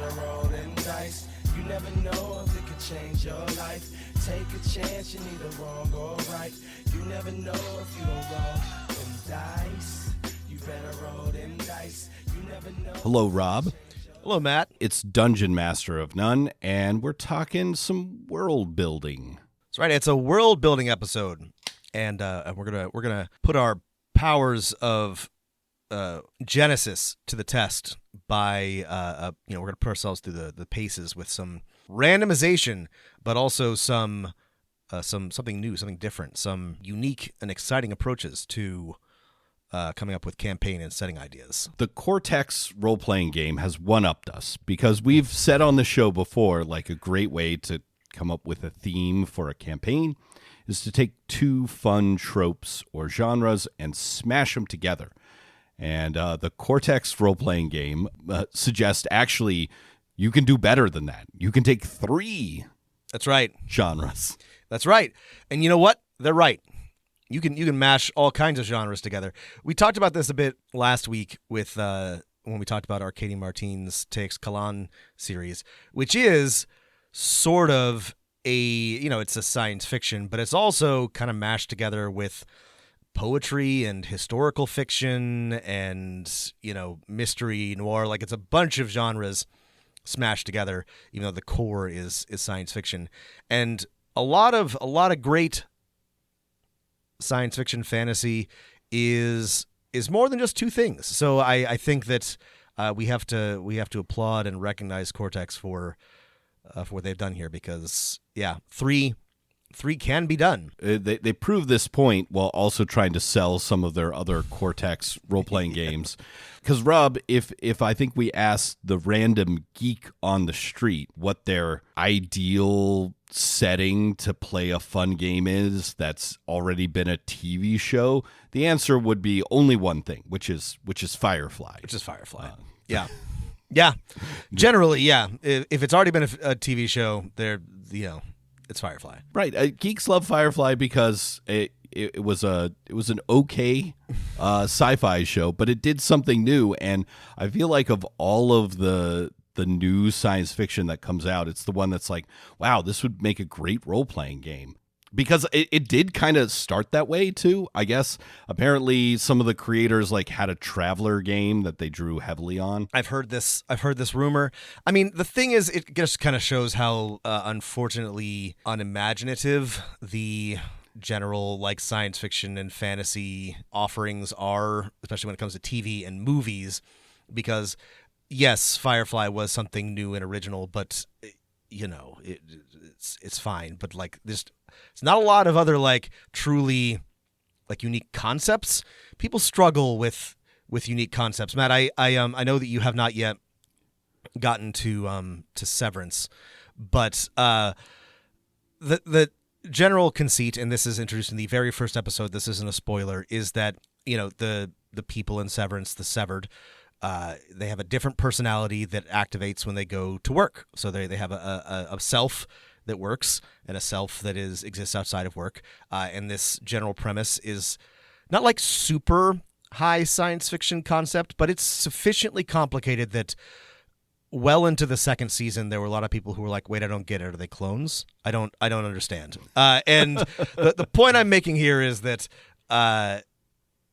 better roll them dice. You never know if it could change your life. Take a chance, you're neither wrong or right. You never know if you don't roll them dice. You better roll them dice. You never know. Hello, Rob. Hello, Matt. It's Dungeon Master of None, and we're talking some world building. That's right. It's a world building episode, and we're gonna put our powers of Genesis to the test by we're gonna put ourselves through the paces with some randomization, but also something new, something different, some unique and exciting approaches to coming up with campaign and setting ideas. The Cortex role-playing game has one-upped us because we've said on the show before, like a great way to come up with a theme for a campaign is to take two fun tropes or genres and smash them together. And the Cortex role-playing game suggests actually you can do better than that. You can take three That's right. genres. That's right. And you know what? They're right. You can mash all kinds of genres together. We talked about this a bit last week with when we talked about Arcady Martin's Takes Golan series, which is sort of it's a science fiction, but it's also kind of mashed together with poetry and historical fiction and, mystery, noir. Like, it's a bunch of genres smashed together, even though the core is science fiction. And a lot of great science fiction fantasy is more than just two things. So I think that we have to applaud and recognize Cortex for what they've done here, because three can be done. They prove this point while also trying to sell some of their other Cortex role-playing games. Because, Rob, if I think we asked the random geek on the street what their ideal setting to play a fun game is that's already been a TV show, the answer would be only one thing, which is Firefly. Yeah. Yeah. Generally, yeah. If it's already been a TV show, it's Firefly. Right. Geeks love Firefly because it was an okay sci-fi show, but it did something new. And I feel like of all of the new science fiction that comes out, it's the one that's like, wow, this would make a great role-playing game. Because it did kind of start that way too, I guess. Apparently, some of the creators had a Traveler game that they drew heavily on. I've heard this rumor. I mean, the thing is, it just kind of shows how unfortunately unimaginative the general science fiction and fantasy offerings are, especially when it comes to TV and movies. Because yes, Firefly was something new and original, but it's fine. But it's not a lot of other truly unique concepts. People struggle with unique concepts. Matt, I know that you have not yet gotten to Severance, but the general conceit, and this is introduced in the very first episode, this isn't a spoiler, is that the people in Severance, the severed, they have a different personality that activates when they go to work. So they have a self that works and a self that exists outside of work. And this general premise is not super high science fiction concept, but it's sufficiently complicated that well into the second season, there were a lot of people who were like, wait, I don't get it. Are they clones? I don't understand. And the point I'm making here is that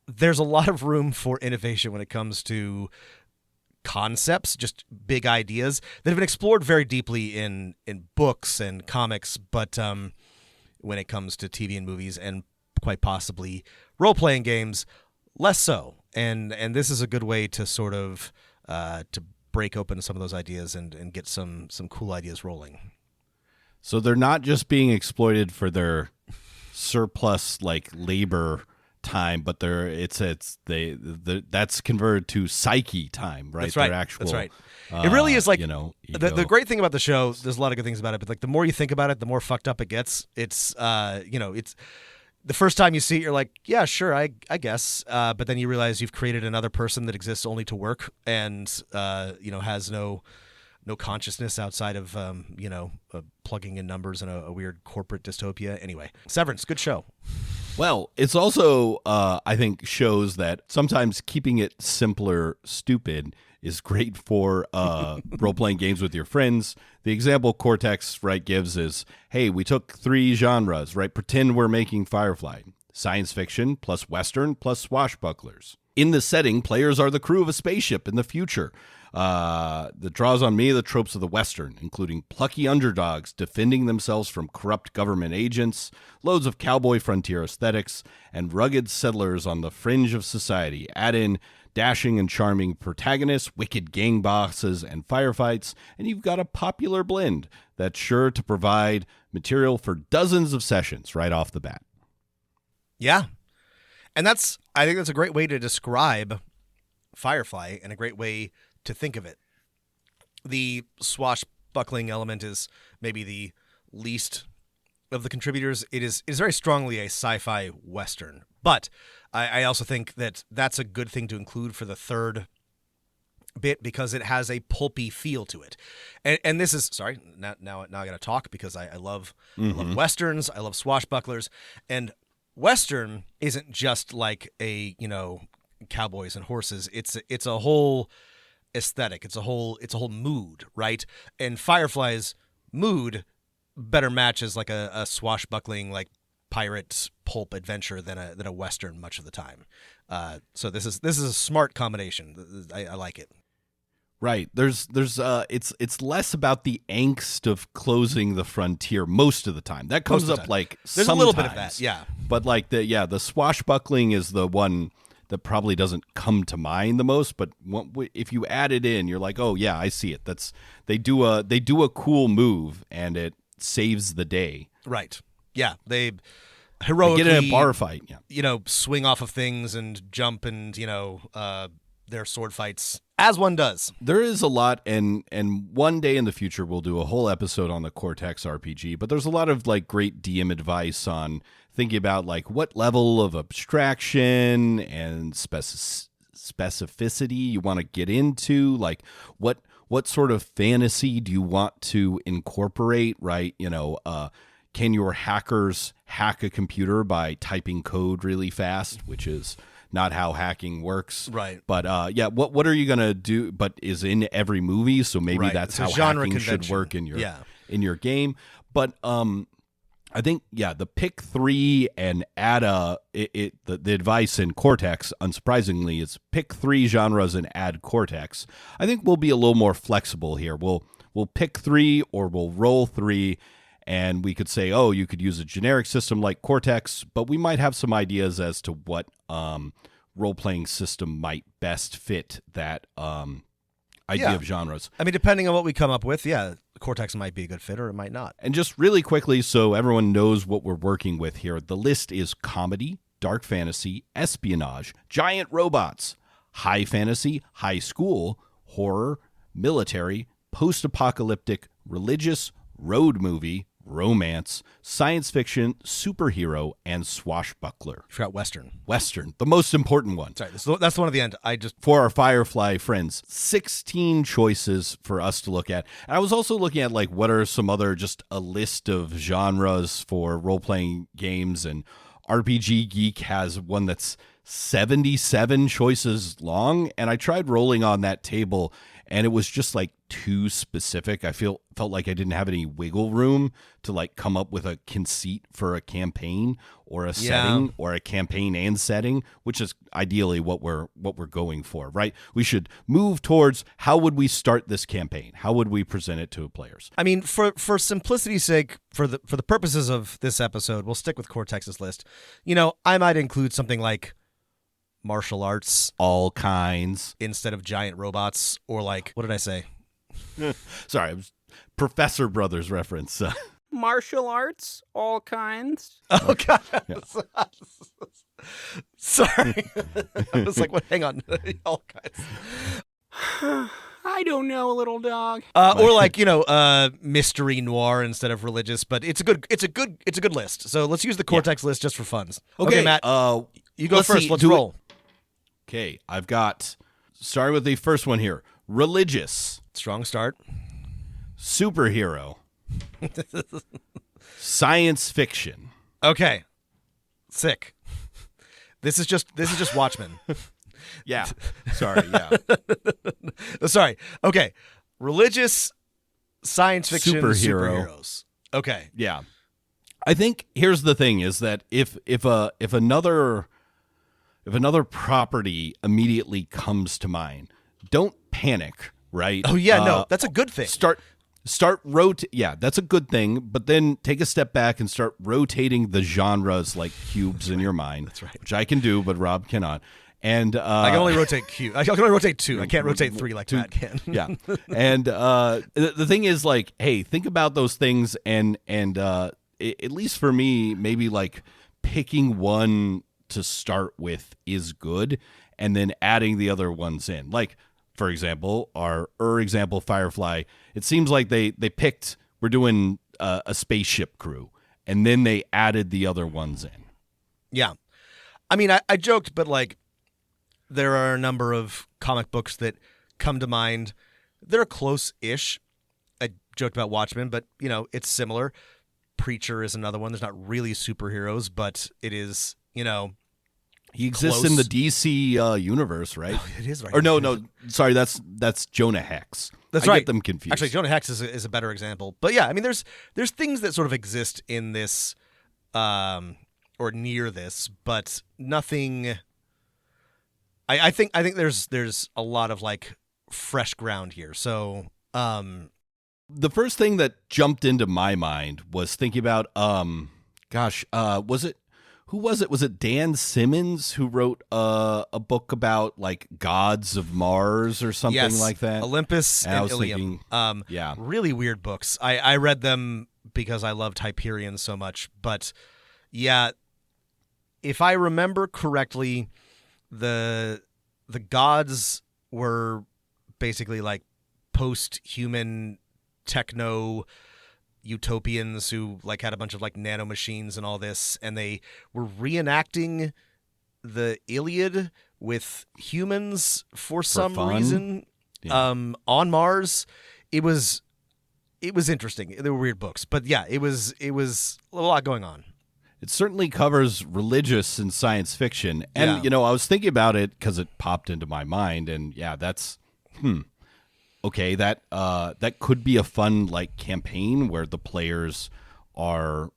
there's a lot of room for innovation when it comes to concepts, just big ideas that have been explored very deeply in books and comics, but when it comes to TV and movies and quite possibly role-playing games, less so. And this is a good way to sort of to break open some of those ideas and get some cool ideas rolling. So they're not just being exploited for their surplus labor time, but that's converted to psyche time, right? That's right. Their actual, that's right. It really is the great thing about the show. There's a lot of good things about it, but the more you think about it, the more fucked up it gets. It's it's the first time you see it, you're like, yeah, sure, I guess, but then you realize you've created another person that exists only to work and has no consciousness outside of plugging in numbers in a weird corporate dystopia. Anyway, Severance, good show. Well, it's also, I think, shows that sometimes keeping it simpler, stupid is great for role-playing games with your friends. The example Cortex, right, gives is, hey, we took 3 genres, right? Pretend we're making Firefly. Science fiction plus Western plus swashbucklers. In the setting, players are the crew of a spaceship in the future. That draws on me the tropes of the Western, including plucky underdogs defending themselves from corrupt government agents, loads of cowboy frontier aesthetics, and rugged settlers on the fringe of society. Add in dashing and charming protagonists, wicked gang bosses, and firefights, and you've got a popular blend that's sure to provide material for dozens of sessions right off the bat. Yeah. And I think that's a great way to describe Firefly and a great way to think of it. The swashbuckling element is maybe the least of the contributors. It is very strongly a sci-fi Western. But I also think that that's a good thing to include for the third bit because it has a pulpy feel to it. And this is, sorry, now I got to talk because I love Westerns. I love swashbucklers. And Western isn't just like a, cowboys and horses. It's a whole aesthetic. It's a whole mood, right? And Firefly's mood better matches like a swashbuckling like pirate pulp adventure than a Western much of the time. So this is a smart combination. I like it. Right. There's it's less about the angst of closing the frontier most of the time. That comes up like there's sometimes, a little bit of that, yeah. But like the swashbuckling is the one that probably doesn't come to mind the most. But if you add it in, you're like, oh yeah, I see it. They do a cool move and it saves the day. Right. Yeah. They heroically get in a bar fight. Yeah. Swing off of things and jump and their sword fights, as one does. There is a lot, and one day in the future we'll do a whole episode on the Cortex RPG, but there's a lot of like great DM advice on thinking about like what level of abstraction and specificity you want to get into, like what sort of fantasy do you want to incorporate, right? Can your hackers hack a computer by typing code really fast, which is not how hacking works. Right. But what are you going to do, but is in every movie, so maybe that's how genre hacking convention should work in your game. But I think the pick 3 and add the advice in Cortex, unsurprisingly, is pick 3 genres and add Cortex. I think we'll be a little more flexible here. We'll pick 3 or we'll roll 3. And we could say, oh, you could use a generic system like Cortex, but we might have some ideas as to what role-playing system might best fit that idea of genres. I mean, depending on what we come up with, Cortex might be a good fit or it might not. And just really quickly, so everyone knows what we're working with here, the list is comedy, dark fantasy, espionage, giant robots, high fantasy, high school, horror, military, post-apocalyptic, religious, road movie, romance, science fiction, superhero, and swashbuckler. You forgot Western. Western, the most important one. Sorry, that's the one at the end. For our Firefly friends, 16 choices for us to look at. And I was also looking at like what are some other, just a list of genres for role-playing games, and RPG Geek has one that's 77 choices long, and I tried rolling on that table and it was just like too specific. I felt like I didn't have any wiggle room to like come up with a conceit for a campaign or a setting or a campaign and setting, which is ideally what we're going for, right? We should move towards how would we start this campaign? How would we present it to players? I mean, for simplicity's sake, for the purposes of this episode, we'll stick with Cortex's list. I might include something like martial arts, all kinds, instead of giant robots, or like, what did I say? Sorry, it was Professor Brothers reference. Martial arts, all kinds. Oh God! Yeah. Sorry, I was like, "What? Hang on, all kinds." I don't know, little dog. Or like mystery noir instead of religious, but it's a good list. So let's use the Cortex list just for funs. Okay, Matt. You go first. Let's roll. Okay, I've got, starting with the first one here, religious. Strong start. Superhero. Science fiction. Okay. Sick. This is just Watchmen. Yeah. Sorry. Yeah. Sorry. Okay. Religious science fiction Superhero. superheroes. Okay. Yeah. I think here's the thing: is that if another property immediately comes to mind, don't panic. Right? Oh yeah, no, that's a good thing. Yeah, that's a good thing, but then take a step back and start rotating the genres like cubes in your mind. That's right. Which I can do, but Rob cannot. And I can only rotate cube. I can only rotate 2. I can't rotate 3 like Matt can. Yeah. And the thing is, like, hey, think about those things, and at least for me, maybe like picking one to start with is good, and then adding the other ones in. Like, for example, our example, Firefly, it seems like they picked, we're doing a spaceship crew, and then they added the other ones in. Yeah. I mean, I joked, but like there are a number of comic books that come to mind. They're close-ish. I joked about Watchmen, but, you know, it's similar. Preacher is another one. There's not really superheroes, but it is, you know, he exists in the DC universe, right? Oh, it is right. Or no, sorry, that's Jonah Hex. That's I right. Get them confused. Actually, Jonah Hex is a better example. But yeah, I mean, there's things that sort of exist in this, or near this, but nothing. I think there's a lot of like fresh ground here. So, the first thing that jumped into my mind was thinking about, who was it? Was it Dan Simmons who wrote a book about like gods of Mars or something like that? Olympus and Ilium. Yeah. Really weird books. I read them because I loved Hyperion so much. But yeah, if I remember correctly, the gods were basically like post-human techno utopians who like had a bunch of like nanomachines and all this, and they were reenacting the Iliad with humans for some fun. reason. Yeah. On Mars. It was interesting. They were weird books, but yeah, it was a lot going on. It certainly covers religious and science fiction, and you know, I was thinking about it because it popped into my mind, and yeah, that's okay, that could be a fun like campaign where the players are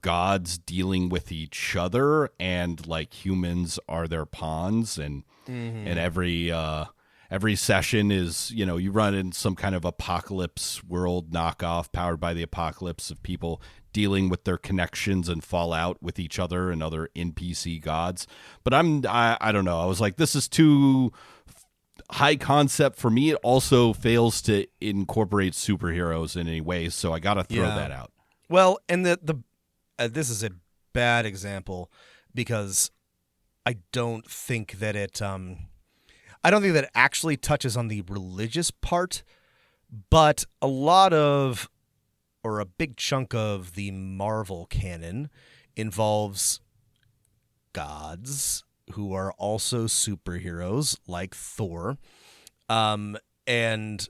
gods dealing with each other, and like humans are their pawns, and every session is, you know, you run in some kind of apocalypse world knockoff powered by the apocalypse of people dealing with their connections and fallout with each other and other NPC gods. But I don't know. I was like, this is too high concept for me. It also fails to incorporate superheroes in any way, so I got to throw that out. Well, and this is a bad example because I don't think that it actually touches on the religious part, but a big chunk of the Marvel canon involves gods who are also superheroes like Thor, and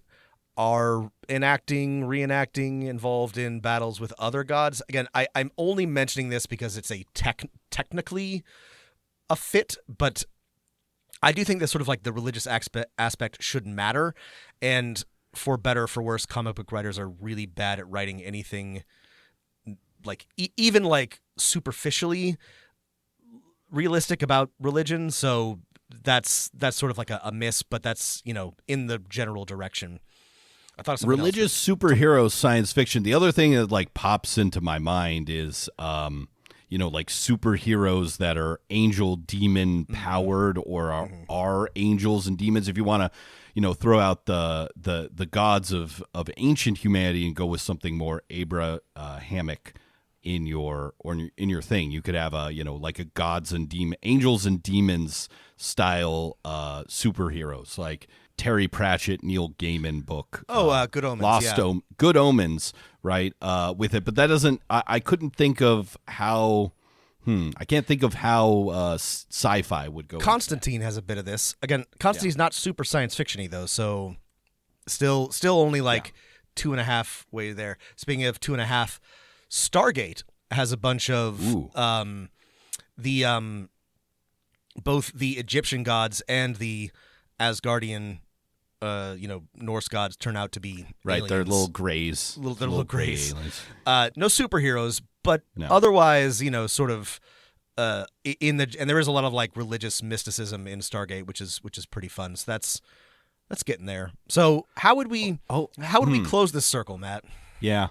are reenacting involved in battles with other gods. Again, I'm only mentioning this because it's a technically a fit, but I do think that sort of like the religious aspect should matter, and for better or for worse, comic book writers are really bad at writing anything like even like superficially realistic about religion. So that's sort of like a miss, but that's, you know, in the general direction. I thought religious superhero science fiction. The other thing that like pops into my mind is you know, like superheroes that are angel demon powered or are angels and demons. If you want to, you know, throw out the gods of ancient humanity and go with something more Abrahamic in your thing, you could have a, you know, like a angels and demons style superheroes, like Terry Pratchett, Neil Gaiman book. Good Omens. Good Omens, right? With it, but that doesn't. I couldn't think of how. I can't think of how sci-fi would go. Constantine has a bit of this. Again, Constantine's not super science fiction-y though, so still only like 2.5 way there. Speaking of 2.5, Stargate has a bunch of the both the Egyptian gods and the Asgardian Norse gods turn out to be Right, aliens. they're little grays. They're little grays. aliens. No superheroes, but No. otherwise, sort of and there is a lot of like religious mysticism in Stargate, which is pretty fun. So that's getting there. So how would we close this circle, Matt? Yeah.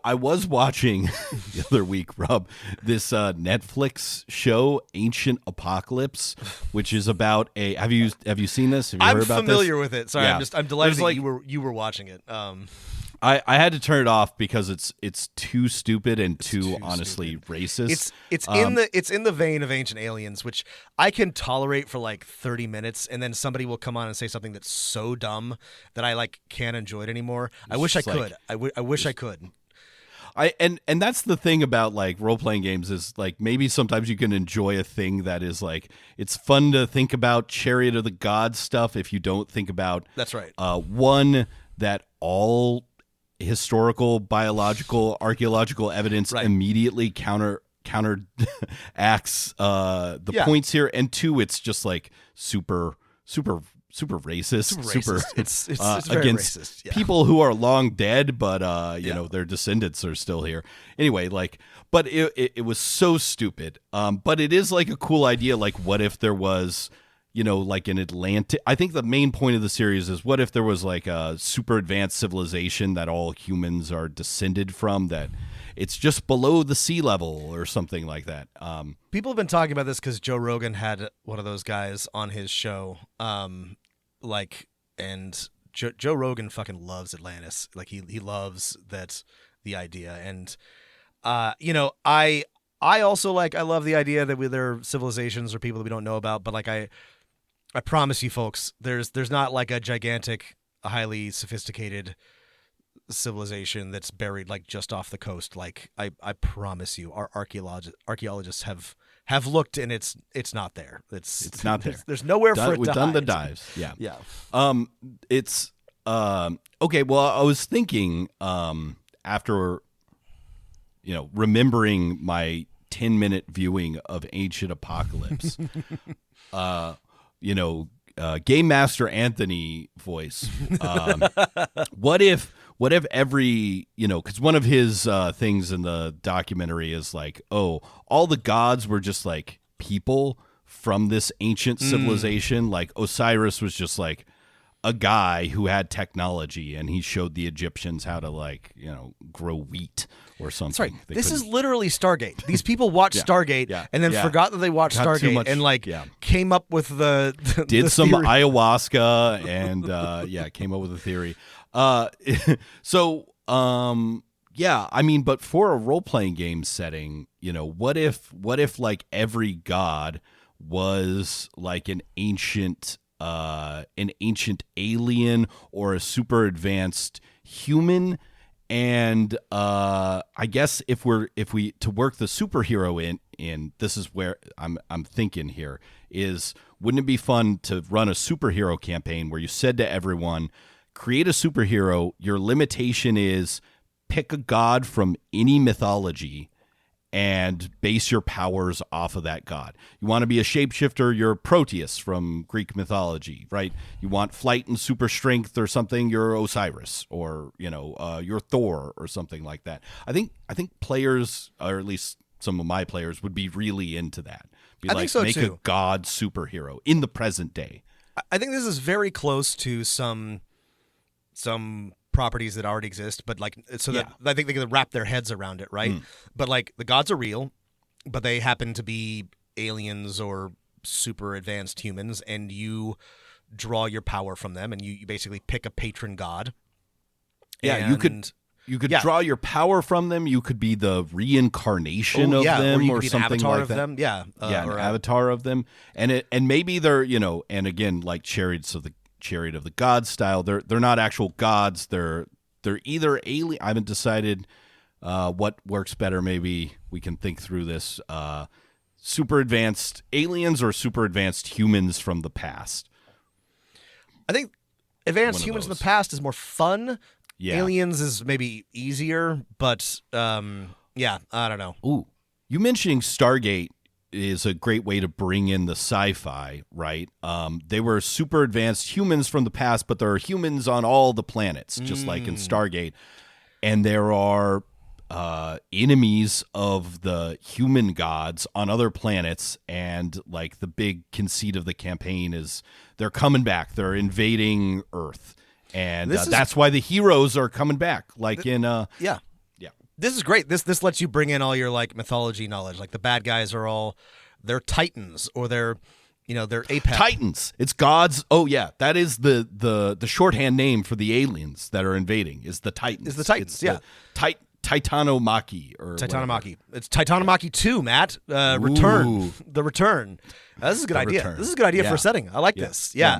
I was watching the other week, Rob, this Netflix show, Ancient Apocalypse, which is about have you seen this? Have you heard about I'm familiar this? with it. Sorry, Yeah. I'm delighted There's that you were watching it. I had to turn it off because it's too stupid and too honestly racist. It's in the vein of Ancient Aliens, which I can tolerate for like 30 minutes, and then somebody will come on and say something that's so dumb that I like can't enjoy it anymore. I wish I could. I wish I could. And that's the thing about like role playing games is like maybe sometimes you can enjoy a thing that is like it's fun to think about Chariot of the Gods stuff if you don't think about That's right. One that all historical, biological, archaeological evidence immediately counteracts the points here, and two, it's just like super racist. It's very against racist. Yeah. people who are long dead, but their descendants are still here. Anyway, but it was so stupid. But it is like a cool idea. Like, what if there was, like an Atlantic? I think the main point of the series is what if there was like a super advanced civilization that all humans are descended from, that it's just below the sea level or something like that. People have been talking about this because Joe Rogan had one of those guys on his show. Joe Rogan fucking loves Atlantis. Like he loves the idea. And, I also I love the idea that there are civilizations or people that we don't know about, but like I promise you folks, there's not like a gigantic, highly sophisticated civilization that's buried like just off the coast. Like I promise you, our archaeologists have looked, and it's not there. It's not there. There's nowhere for it we've to done the hide. dives. Yeah. Yeah. It's okay. Well, I was thinking after remembering my 10-minute viewing of Ancient Apocalypse, Game Master Anthony voice. What if every, because one of his things in the documentary is like, oh, all the gods were just like people from this ancient civilization. Like Osiris was just like a guy who had technology, and he showed the Egyptians how to grow wheat or something. That's right. This is literally Stargate. These people watched Stargate and then forgot that they watched Stargate and came up with did some theory. ayahuasca and came up with a theory. But for a role-playing game setting, what if like every god was like an ancient alien or a super advanced human? And I guess if we to work the superhero in this is where I'm thinking here is, wouldn't it be fun to run a superhero campaign where you said to everyone, create a superhero, your limitation is pick a god from any mythology and base your powers off of that god. You want to be a shapeshifter, you're Proteus from Greek mythology, right? You want flight and super strength or something, you're Osiris, or you're Thor or something like that. I think players, or at least some of my players, would be really into that. I think so make too. a god superhero in the present day. I think this is very close to some properties that already exist, but that I think they can wrap their heads around it, right? But like the gods are real, but they happen to be aliens or super advanced humans, and you draw your power from them, and you basically pick a patron god. Yeah, you could draw your power from them. You could be the reincarnation of them, or something avatar like of that. them. Yeah, an avatar of them, and maybe they're and again, like Chariots of the Gods style, they're not actual gods. They're either alien. I haven't decided what works better. Maybe we can think through this. Super advanced aliens or super advanced humans from the past. I think advanced humans in the past is more fun. Yeah. Aliens is maybe easier, but I don't know. Ooh, you mentioning Stargate is a great way to bring in the sci-fi, right? They were super advanced humans from the past, but there are humans on all the planets, just like in Stargate. And there are enemies of the human gods on other planets, and like the big conceit of the campaign is they're coming back. They're invading Earth, and that's why the heroes are coming back. Like yeah. This is great. This lets you bring in all your like mythology knowledge. Like the bad guys are they're titans, or they're apex Titans. It's gods. Oh yeah, that is the shorthand name for the aliens that are invading. Is the Titans? It's Titanomachy or Titanomachy. It's Titanomachy 2, Matt. Return. The Return. This is a good idea. Return. This is a good idea for a setting. I like this. Yeah.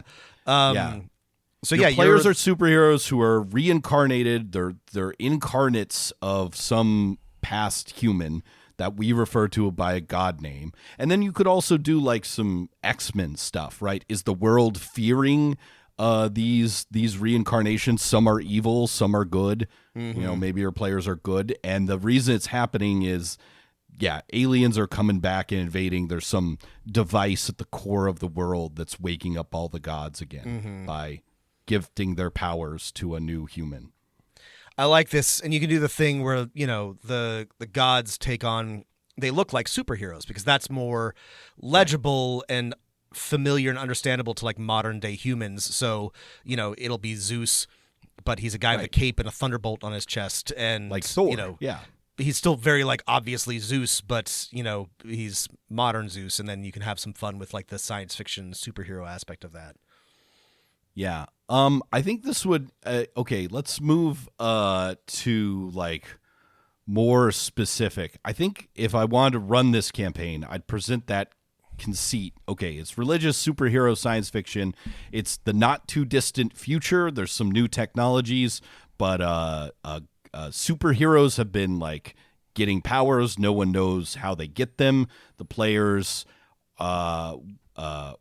So your players are superheroes who are reincarnated. They're incarnates of some past human that we refer to by a god name. And then you could also do like some X-Men stuff, right? Is the world fearing these reincarnations? Some are evil, some are good. Mm-hmm. Maybe your players are good. And the reason it's happening is, aliens are coming back and invading. There's some device at the core of the world that's waking up all the gods again by gifting their powers to a new human. I like this, and you can do the thing where the gods take on. They look like superheroes because that's more legible and familiar and understandable to like modern day humans. So it'll be Zeus, but he's a guy with a cape and a thunderbolt on his chest, and like Thor. He's still very like obviously Zeus, but he's modern Zeus, and then you can have some fun with like the science fiction superhero aspect of that. Yeah. I think this would okay, let's move to like more specific. I think if I wanted to run this campaign, I'd present that conceit. Okay, it's religious superhero science fiction. It's the not too distant future. There's some new technologies, but superheroes have been like getting powers. No one knows how they get them. The players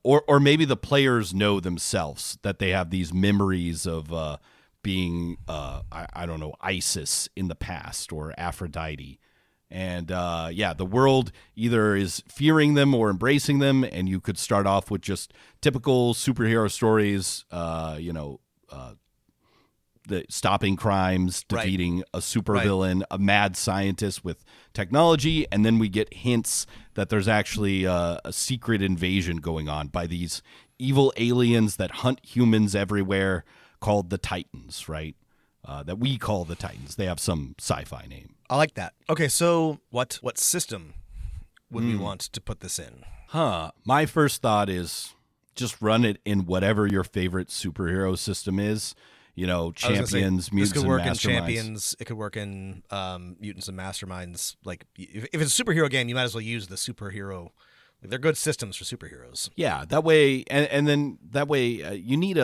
or maybe the players know themselves that they have these memories of being, I don't know, Isis in the past or Aphrodite. And the world either is fearing them or embracing them. And you could start off with just typical superhero stories, the stopping crimes, defeating a supervillain, a mad scientist with technology, and then we get hints that there's actually a secret invasion going on by these evil aliens that hunt humans everywhere, called the Titans, right? That we call the Titans. They have some sci-fi name. I like that. Okay, so what system would we want to put this in? My first thought is just run it in whatever your favorite superhero system is. Champions, mutants, this could work and in masterminds. Champions. It could work in mutants and masterminds. Like, if it's a superhero game, you might as well use the superhero. They're good systems for superheroes. Yeah, that way, and then that way, you need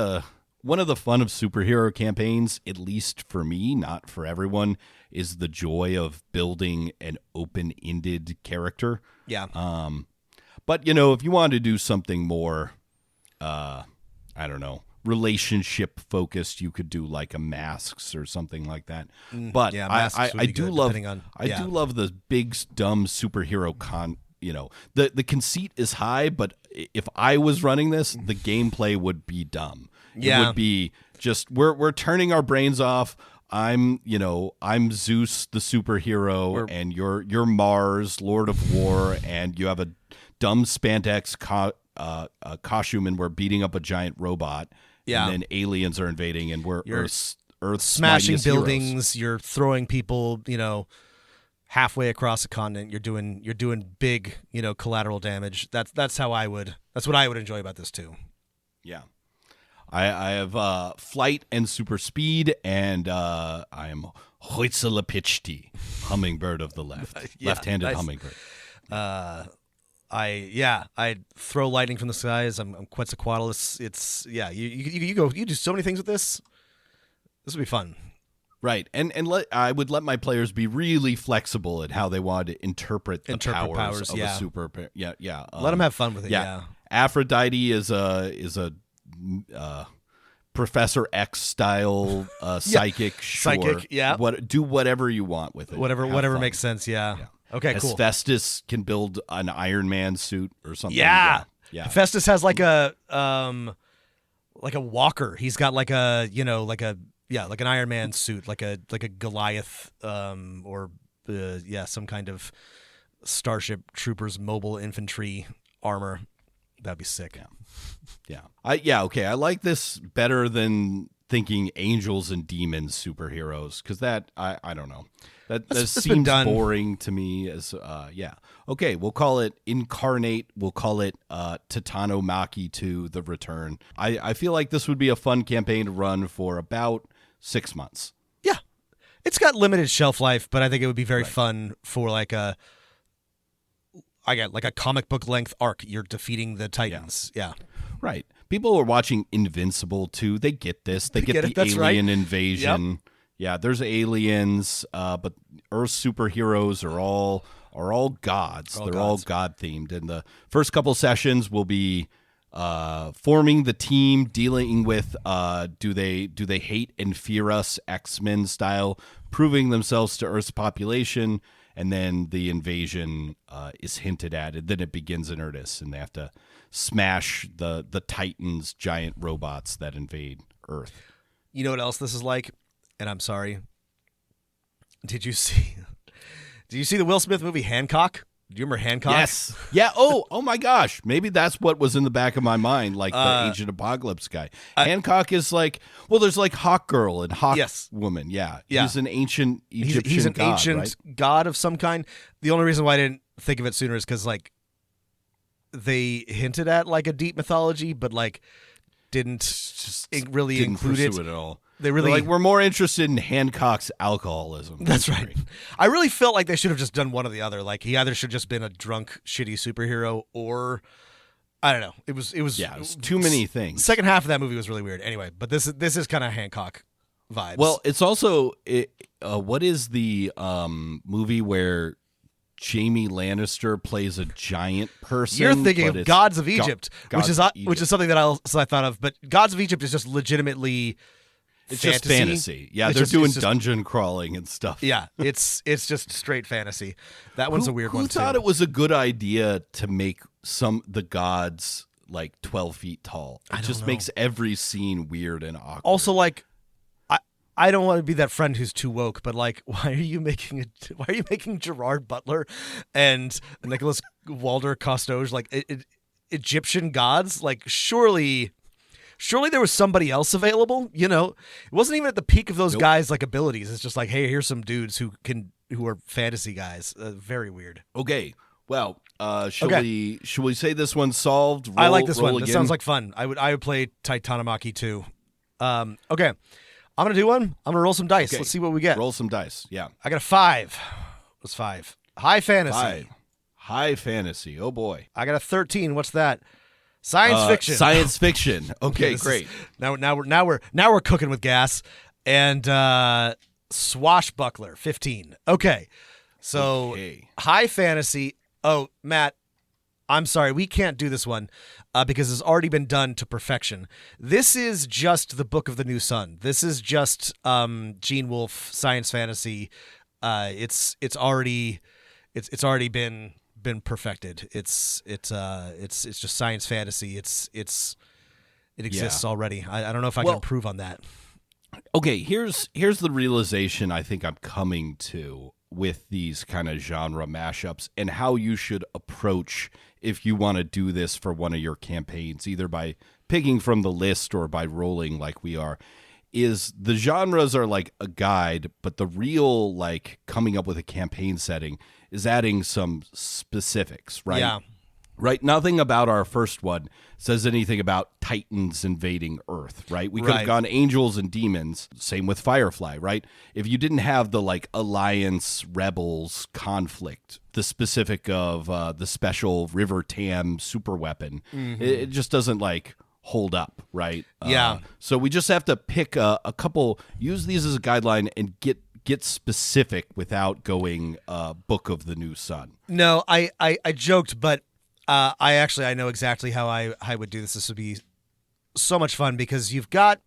one of the fun of superhero campaigns, at least for me, not for everyone, is the joy of building an open-ended character. Yeah. But if you wanted to do something more, I don't know, relationship focused, you could do like a Masks or something like that. But I do love the big dumb superhero the conceit is high, but if I was running this, the gameplay would be dumb. It would be just we're turning our brains off. I'm Zeus the superhero, and you're Mars, Lord of War, and you have a dumb spandex costume, and we're beating up a giant robot. Yeah. And then aliens are invading, and we're Earth's smashing buildings. Heroes. You're throwing people, halfway across a continent. You're doing big, collateral damage. That's what I would enjoy about this too. Yeah. I have flight and super speed, and I am Huitzilopochtli, hummingbird of the left, left-handed nice. Hummingbird. I throw lightning from the skies. I'm Quetzalcoatlus. It's you do so many things with this. This would be fun. Right, and I would let my players be really flexible at how they want to interpret powers of a super. Yeah. Let them have fun with it. Yeah. Aphrodite is a Professor X style psychic. Sure. Psychic. Yeah. Do whatever you want with it. Whatever makes sense. Yeah. Okay, cool. Hephaestus can build an Iron Man suit or something. Yeah. Yeah. Hephaestus has like a walker. He's got like a like an Iron Man suit, like a Goliath or some kind of Starship Troopers mobile infantry armor. That'd be sick. Yeah. Okay. I like this better than thinking angels and demons superheroes, because that I don't know. That seems boring to me. As Okay, we'll call it Incarnate. We'll call it Titanomachy 2: The Return. I feel like this would be a fun campaign to run for about 6 months. Yeah, it's got limited shelf life, but I think it would be very fun for like a comic book length arc. You're defeating the Titans. Yeah. Right. People are watching Invincible too. They get this. They get the alien invasion. Yep. Yeah, there's aliens, but Earth superheroes are all gods. They're all god themed. And the first couple sessions will be forming the team, dealing with do they hate and fear us, X-Men style, proving themselves to Earth's population, and then the invasion is hinted at, and then it begins in earnest, and they have to smash the Titans, giant robots that invade Earth. You know what else this is like? And I'm sorry. Did you see the Will Smith movie Hancock? Do you remember Hancock? Yes. Yeah. Oh my gosh. Maybe that's what was in the back of my mind, like the Ancient Apocalypse guy. Hancock is like, well, there's like Hawk Girl and Hawk Woman. Yeah. He's an ancient Egyptian he's an god, ancient right? god of some kind. The only reason why I didn't think of it sooner is because like they hinted at like a deep mythology, but like didn't really include it at all. They're like, we're more interested in Hancock's alcoholism. That's right. I really felt like they should have just done one or the other. Like he either should have just been a drunk, shitty superhero, or I don't know. It was too many things. Second half of that movie was really weird. Anyway, but this is kind of Hancock vibes. Well, it's also what is the movie where Jaime Lannister plays a giant person? You're thinking of Gods of Egypt, which is something that I thought of. But Gods of Egypt is just legitimately. It's just fantasy. Yeah, they're doing dungeon crawling and stuff. Yeah, it's just straight fantasy. That one's a weird one Who thought it was a good idea to make the gods like 12 feet tall? It just makes every scene weird and awkward. Also, like, I don't want to be that friend who's too woke, but like, why are you making Gerard Butler and Nicholas Walder Costoge like Egyptian gods? Like, surely there was somebody else available, you know? It wasn't even at the peak of those guys' like abilities. It's just like, hey, here's some dudes who are fantasy guys. Very weird. Okay. Well, should we say this one's solved? I like this one. Again? This sounds like fun. I would play Titanomachy 2. Okay. I'm going to do one. I'm going to roll some dice. Okay. Let's see what we get. Roll some dice. Yeah. I got a 5. What's 5? High fantasy. 5. High fantasy. Oh boy. I got a 13. What's that? Science fiction. Science fiction. Okay, great. Now we're cooking with gas. And swashbuckler 15. Okay. So high fantasy. Oh, Matt, I'm sorry, we can't do this one because it's already been done to perfection. This is just the Book of the New Sun. This is just Gene Wolfe science fantasy. It's already been perfected. It's just science fantasy. It exists already. I don't know if I can improve on that. Okay, here's the realization I think I'm coming to with these kind of genre mashups and how you should approach if you want to do this for one of your campaigns, either by picking from the list or by rolling like we are, is the genres are like a guide, but the real like coming up with a campaign setting is adding some specifics, right? Yeah. Right? Nothing about our first one says anything about Titans invading Earth, right? We could have gone angels and demons. Same with Firefly, right? If you didn't have the like Alliance Rebels conflict, the specific of the special River Tam super weapon, it just doesn't like hold up, right? Yeah. So we just have to pick a couple, use these as a guideline and get specific without going Book of the New Sun. No, I joked, but I know exactly how I would do this. This would be so much fun because you've got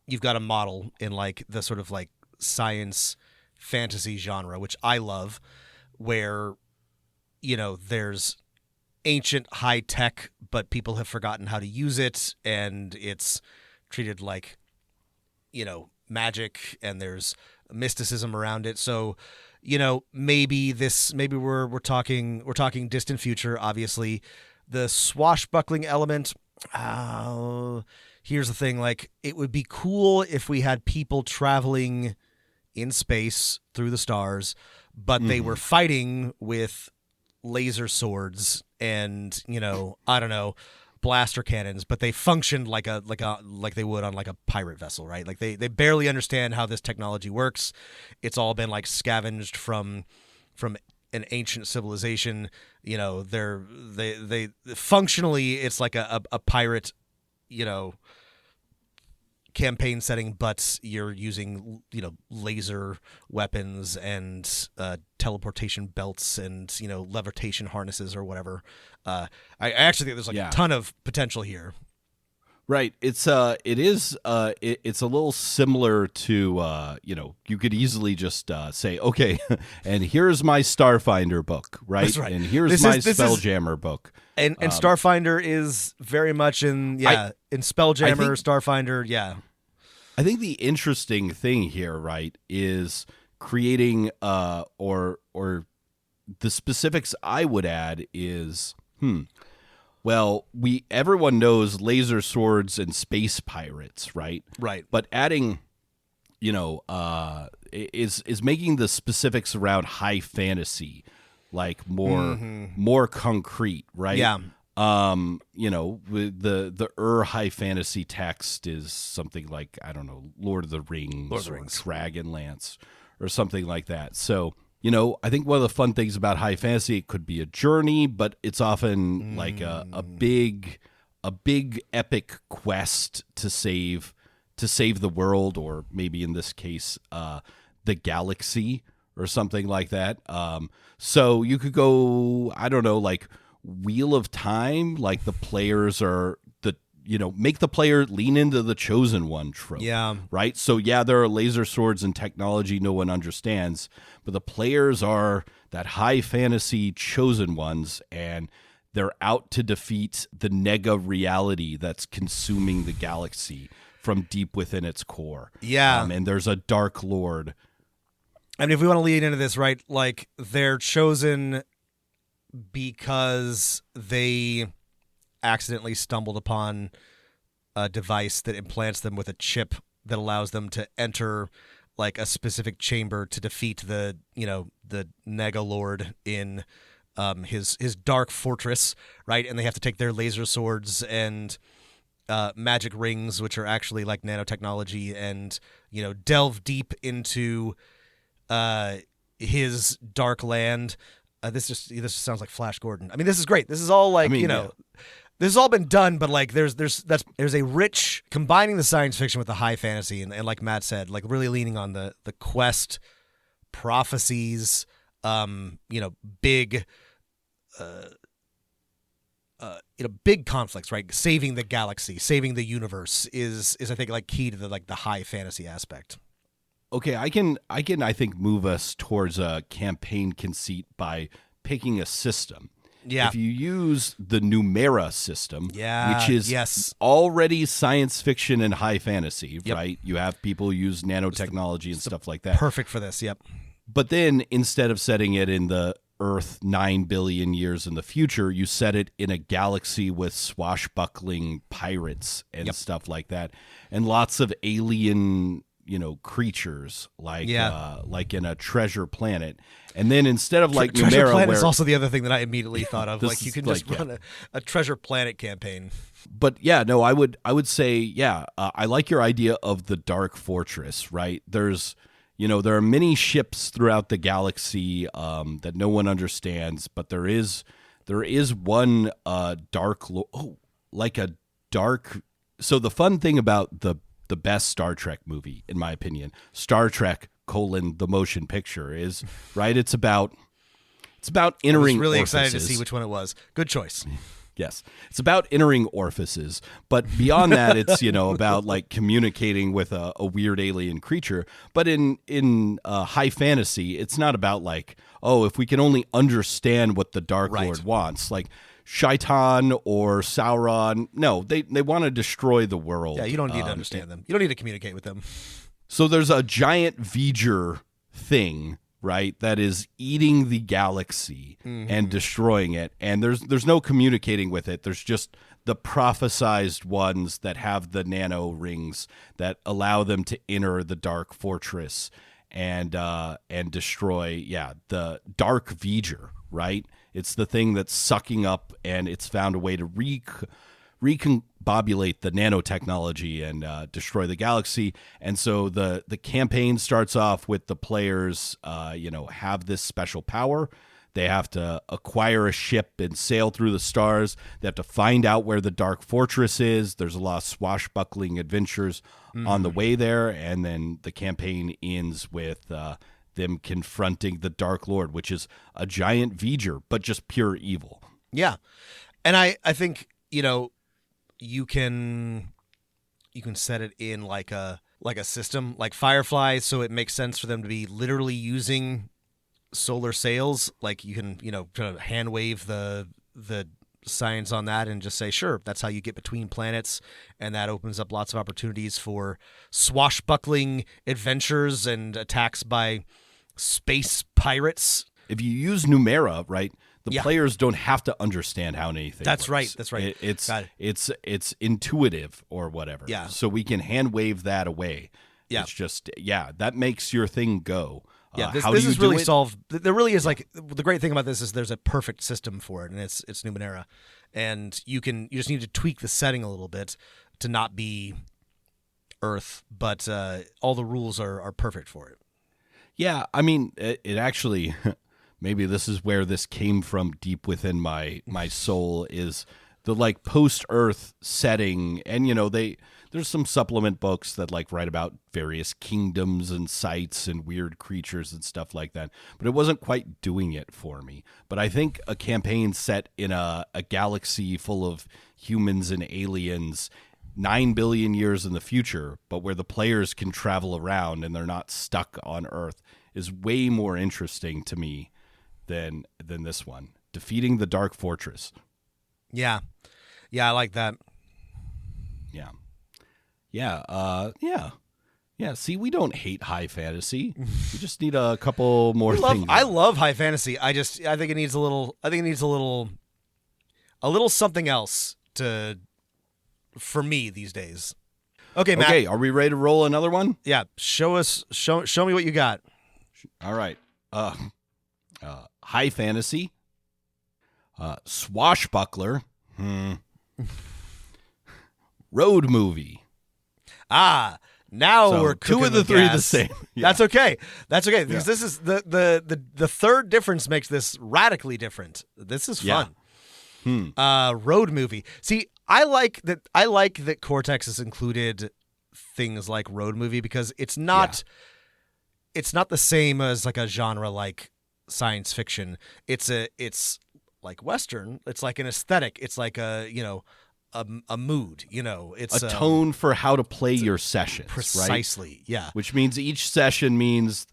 a model in like the sort of like science fantasy genre, which I love, where, there's ancient high tech, but people have forgotten how to use it, and it's treated like, magic, and there's mysticism around it. So, maybe we're talking distant future. Obviously, the swashbuckling element. Here's the thing: like, it would be cool if we had people traveling in space through the stars, but they were fighting with laser swords and I don't know, blaster cannons, but they functioned like they would on like a pirate vessel, right? Like they barely understand how this technology works. It's all been like scavenged from an ancient civilization. They functionally, it's like a pirate, campaign setting, but you're using laser weapons and teleportation belts and levitation harnesses or whatever. I actually think there's a ton of potential here. Right. It's a little similar to you could easily just say, okay, and here's my Starfinder book, right? That's right. And here's my Spelljammer book. And Starfinder is very much in Spelljammer, Starfinder, yeah. I think the interesting thing here, right, is creating or the specifics I would add is well, everyone knows laser swords and space pirates, right? Right. But adding, is making the specifics around high fantasy like more concrete, right? Yeah. With the high fantasy text is something like, I don't know, Lord of the Rings or Dragonlance or something like that. So, I think one of the fun things about high fantasy, it could be a journey, but it's often like a big epic quest to save the world, or maybe in this case, the galaxy or something like that. So you could go, I don't know, like Wheel of Time, like the players are make the player lean into the chosen one trope. Yeah. Right? So yeah, there are laser swords and technology no one understands, but the players are that high fantasy chosen ones, and they're out to defeat the nega reality that's consuming the galaxy from deep within its core. Yeah. And there's a dark lord. I mean, if we want to lead into this, right, like they're chosen because they accidentally stumbled upon a device that implants them with a chip that allows them to enter like a specific chamber to defeat the Nega Lord in his dark fortress, right? And they have to take their laser swords and magic rings, which are actually like nanotechnology, and delve deep into his dark land. This sounds like Flash Gordon. I mean, this is great. This is all like, this has all been done, but like there's a rich combining the science fiction with the high fantasy, and like Matt said, like really leaning on the quest, prophecies, big big conflicts, right? Saving the galaxy, saving the universe is I think like key to the high fantasy aspect. Okay, I can I think move us towards a campaign conceit by picking a system. Yeah. If you use the Numera system, yeah, which is already science fiction and high fantasy, right? You have people use nanotechnology and stuff like that. Perfect for this, yep. But then instead of setting it in the Earth 9 billion years in the future, you set it in a galaxy with swashbuckling pirates and stuff like that, and lots of alien creatures like in a treasure planet. And then instead of like treasure Numera, planet is also the other thing that I immediately thought of. Like you can just run a treasure planet campaign. But yeah, no, I would say I like your idea of the dark fortress. Right? There's there are many ships throughout the galaxy that no one understands, but there is one dark. So the fun thing about the best Star Trek movie, in my opinion, Star Trek: the motion picture is, right? It's about entering. I was really orifices. excited to see which one it was. Good choice. Yes. It's about entering orifices. But beyond that, it's, about like communicating with a weird alien creature. But in high fantasy, it's not about like, oh, if we can only understand what the Dark Lord wants. Like Shaitan or Sauron. No, they want to destroy the world. Yeah, you don't need to understand them. You don't need to communicate with them. So there's a giant V'ger thing, right, that is eating the galaxy and destroying it, and there's no communicating with it. There's just the prophesized ones that have the nano rings that allow them to enter the dark fortress and destroy the dark V'ger, right? It's the thing that's sucking up, and it's found a way to recombobulate the nanotechnology and destroy the galaxy. And so the campaign starts off with the players, have this special power. They have to acquire a ship and sail through the stars. They have to find out where the Dark Fortress is. There's a lot of swashbuckling adventures on the way there. And then the campaign ends with them confronting the Dark Lord, which is a giant V'ger, but just pure evil. Yeah. And I think, you can set it in like a system like Firefly, so it makes sense for them to be literally using solar sails. Like you can, kind of hand wave the science on that and just say, sure, that's how you get between planets, and that opens up lots of opportunities for swashbuckling adventures and attacks by space pirates. If you use Numera, right, the players don't have to understand how anything That's works. That's right. It's intuitive or whatever. Yeah. So we can hand wave that away. Yeah. It's just that makes your thing go. Yeah, how this do you is do really it? solved. There really is the great thing about this is there's a perfect system for it, and it's Numenera, and you just need to tweak the setting a little bit to not be Earth, but all the rules are perfect for it. Yeah, I mean, it actually, maybe this is where this came from deep within my soul, is the like post-Earth setting. And, there's some supplement books that like write about various kingdoms and sites and weird creatures and stuff like that. But it wasn't quite doing it for me. But I think a campaign set in a galaxy full of humans and aliens 9 billion years in the future, but where the players can travel around and they're not stuck on Earth, is way more interesting to me than this one. Defeating the Dark Fortress. Yeah, I like that. Yeah. See, we don't hate high fantasy. We just need a couple more things. I love high fantasy. I think it needs a little. I think it needs a little something else for me these days. Okay, Matt. Okay, are we ready to roll another one? Yeah, show me what you got. All right. High fantasy. Swashbuckler. Road movie. Now So we're cooking two of the with three gas. the same. Yeah. That's okay. Because this is the third difference makes this radically different. This is fun. Road movie. See, I like that Cortex has included things like road movie because it's not the same as like a genre like science fiction. It's like Western. It's like an aesthetic. It's like a mood. It's a tone for how to play your sessions. Precisely. Right? Yeah. Which means each session means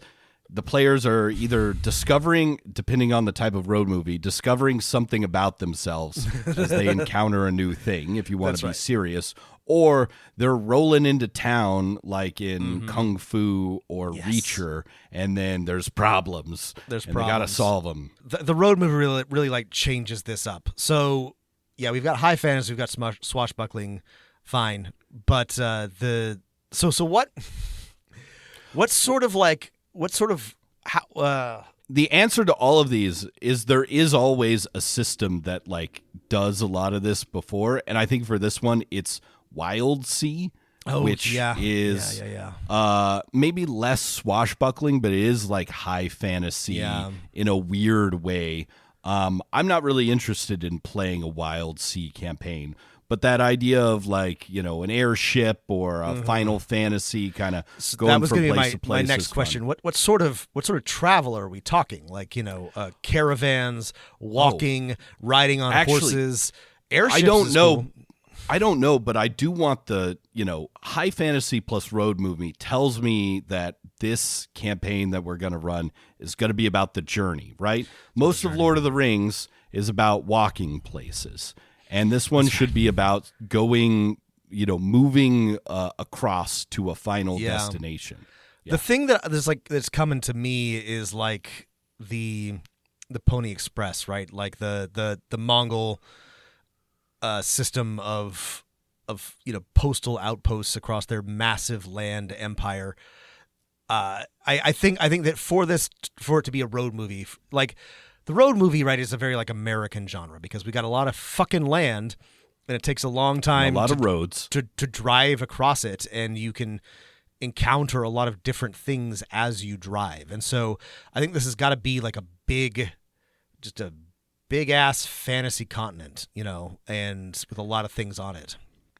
the players are either discovering, depending on the type of road movie, discovering something about themselves as they encounter a new thing, if you want to be serious, or they're rolling into town like in Kung Fu or Reacher, and then there's problems. They got to solve them. The road movie really like changes this up. So, yeah, we've got high fantasy, we've got swashbuckling, fine, but the answer to all of these is there is always a system that like does a lot of this before, and I think for this one it's Wild Sea, which is maybe less swashbuckling, but it is like high fantasy in a weird way. I'm not really interested in playing a Wild Sea campaign, but that idea of like, an airship or a Final Fantasy kind of going from place to place. My next question. What sort of travel are we talking? Like, caravans, walking, riding on horses, Airships I don't is know. cool. I don't know, but I do want the, high fantasy plus road movie tells me that this campaign that we're going to run is going to be about the journey, right? Most of Lord of the Rings is about walking places. And this one should be about going, moving across to a final destination. The thing that's coming to me is like the Pony Express, right? Like the Mongol system of postal outposts across their massive land empire. I think that for it to be a road movie, like the road movie, right, is a very like American genre because we got a lot of fucking land and it takes a long time, and a lot of roads to drive across it, and you can encounter a lot of different things as you drive. And so I think this has got to be like a big ass fantasy continent, and with a lot of things on it.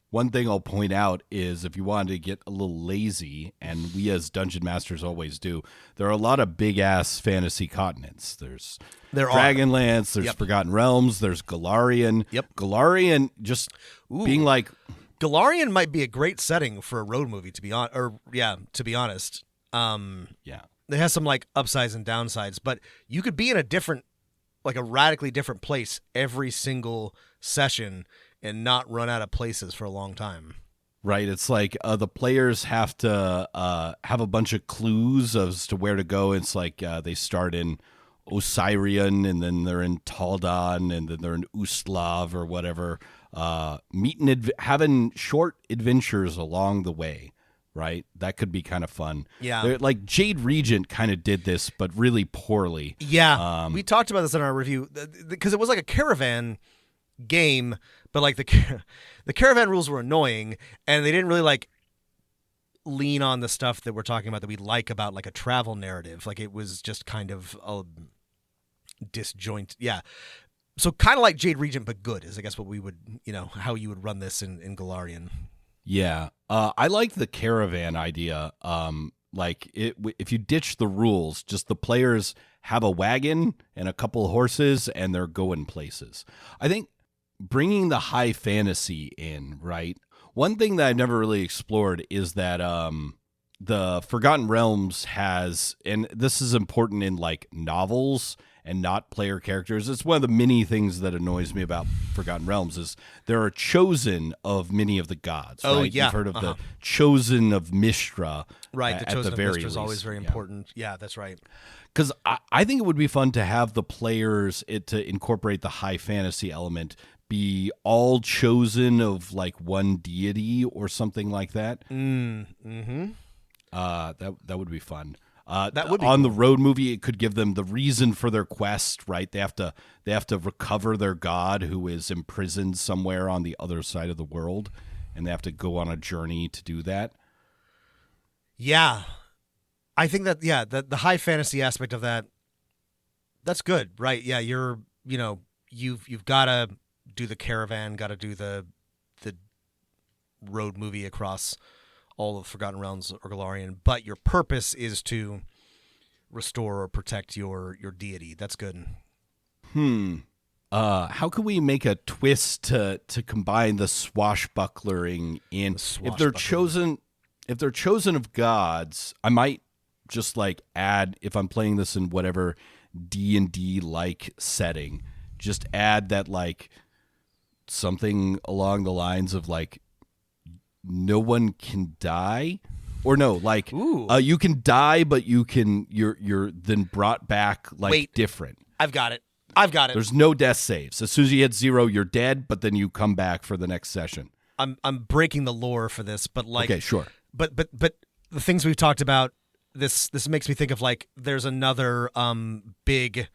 One thing I'll point out is if you wanted to get a little lazy, and we as dungeon masters always do, there are a lot of big-ass fantasy continents. There's Dragonlance, there's Forgotten Realms, there's Golarion. Yep. Golarion just being like... Golarion might be a great setting for a road movie, to be honest. It has some like upsides and downsides, but you could be in a radically different place every single session and not run out of places for a long time. Right. It's like the players have to have a bunch of clues as to where to go. It's like they start in Osirian, and then they're in Taldan, and then they're in Ustalav or whatever. Having short adventures along the way. Right? That could be kind of fun. Yeah. Like Jade Regent kind of did this, but really poorly. Yeah. We talked about this in our review because it was like a caravan game, but like the caravan rules were annoying, and they didn't really like lean on the stuff that we're talking about that we like about like a travel narrative. Like it was just kind of a disjoint. Yeah. So kind of like Jade Regent, but good is I guess what we would, how you would run this in Golarion. Yeah. I like the caravan idea. If you ditch the rules, just the players have a wagon and a couple of horses and they're going places. I think bringing the high fantasy in, right? One thing that I've never really explored is that the Forgotten Realms has, and this is important in like novels and not player characters. It's one of the many things that annoys me about Forgotten Realms is there are chosen of many of the gods. Oh, right? yeah. You've heard of the chosen of Mishra. Right, the chosen of Mishra is always least. very important. Yeah, that's right. Because I think it would be fun to have the players, to incorporate the high fantasy element, be all chosen of like one deity or something like that. Mm-hmm. That would be fun. That would be on cool. The road movie. It could give them the reason for their quest, right? They have to recover their god who is imprisoned somewhere on the other side of the world, and they have to go on a journey to do that. Yeah, I think that the high fantasy aspect of that's good, right? Yeah, you've got to do the caravan, got to do the road movie across all of Forgotten Realms or Golarion, but your purpose is to restore or protect your deity. That's good. How can we make a twist to combine the swashbuckling in? If they're chosen of gods, I might just like add, if I'm playing this in whatever D&D like setting, just add that like something along the lines of like no one can die, or no, like you can die, but you're then brought back like different. I've got it. There's no death saves. As soon as you hit 0, you're dead, but then you come back for the next session. I'm breaking the lore for this, but like okay, sure. But the things we've talked about, this makes me think of like there's another big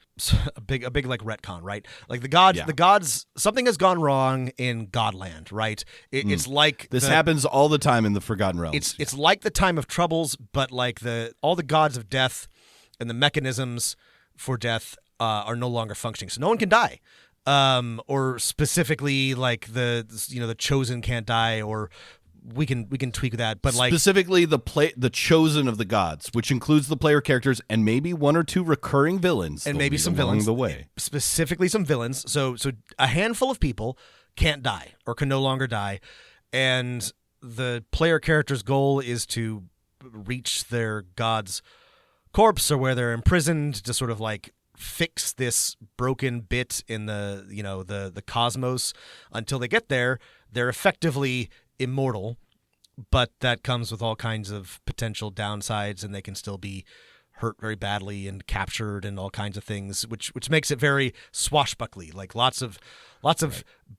like retcon, right? Like the gods, something has gone wrong in Godland, right? It's like this happens all the time in the Forgotten Realms. It's like the time of troubles, but like all the gods of death and the mechanisms for death are no longer functioning, so no one can die. Or specifically like the chosen can't die, or we can tweak that, but like specifically the chosen of the gods, which includes the player characters and maybe one or two recurring villains, and maybe some along villains the way. Specifically, some villains. So a handful of people can't die or can no longer die, and the player character's goal is to reach their god's corpse or where they're imprisoned to sort of like fix this broken bit in the the cosmos. Until they get there, they're effectively immortal, but that comes with all kinds of potential downsides, and they can still be hurt very badly and captured and all kinds of things, which makes it very swashbuckly, like lots of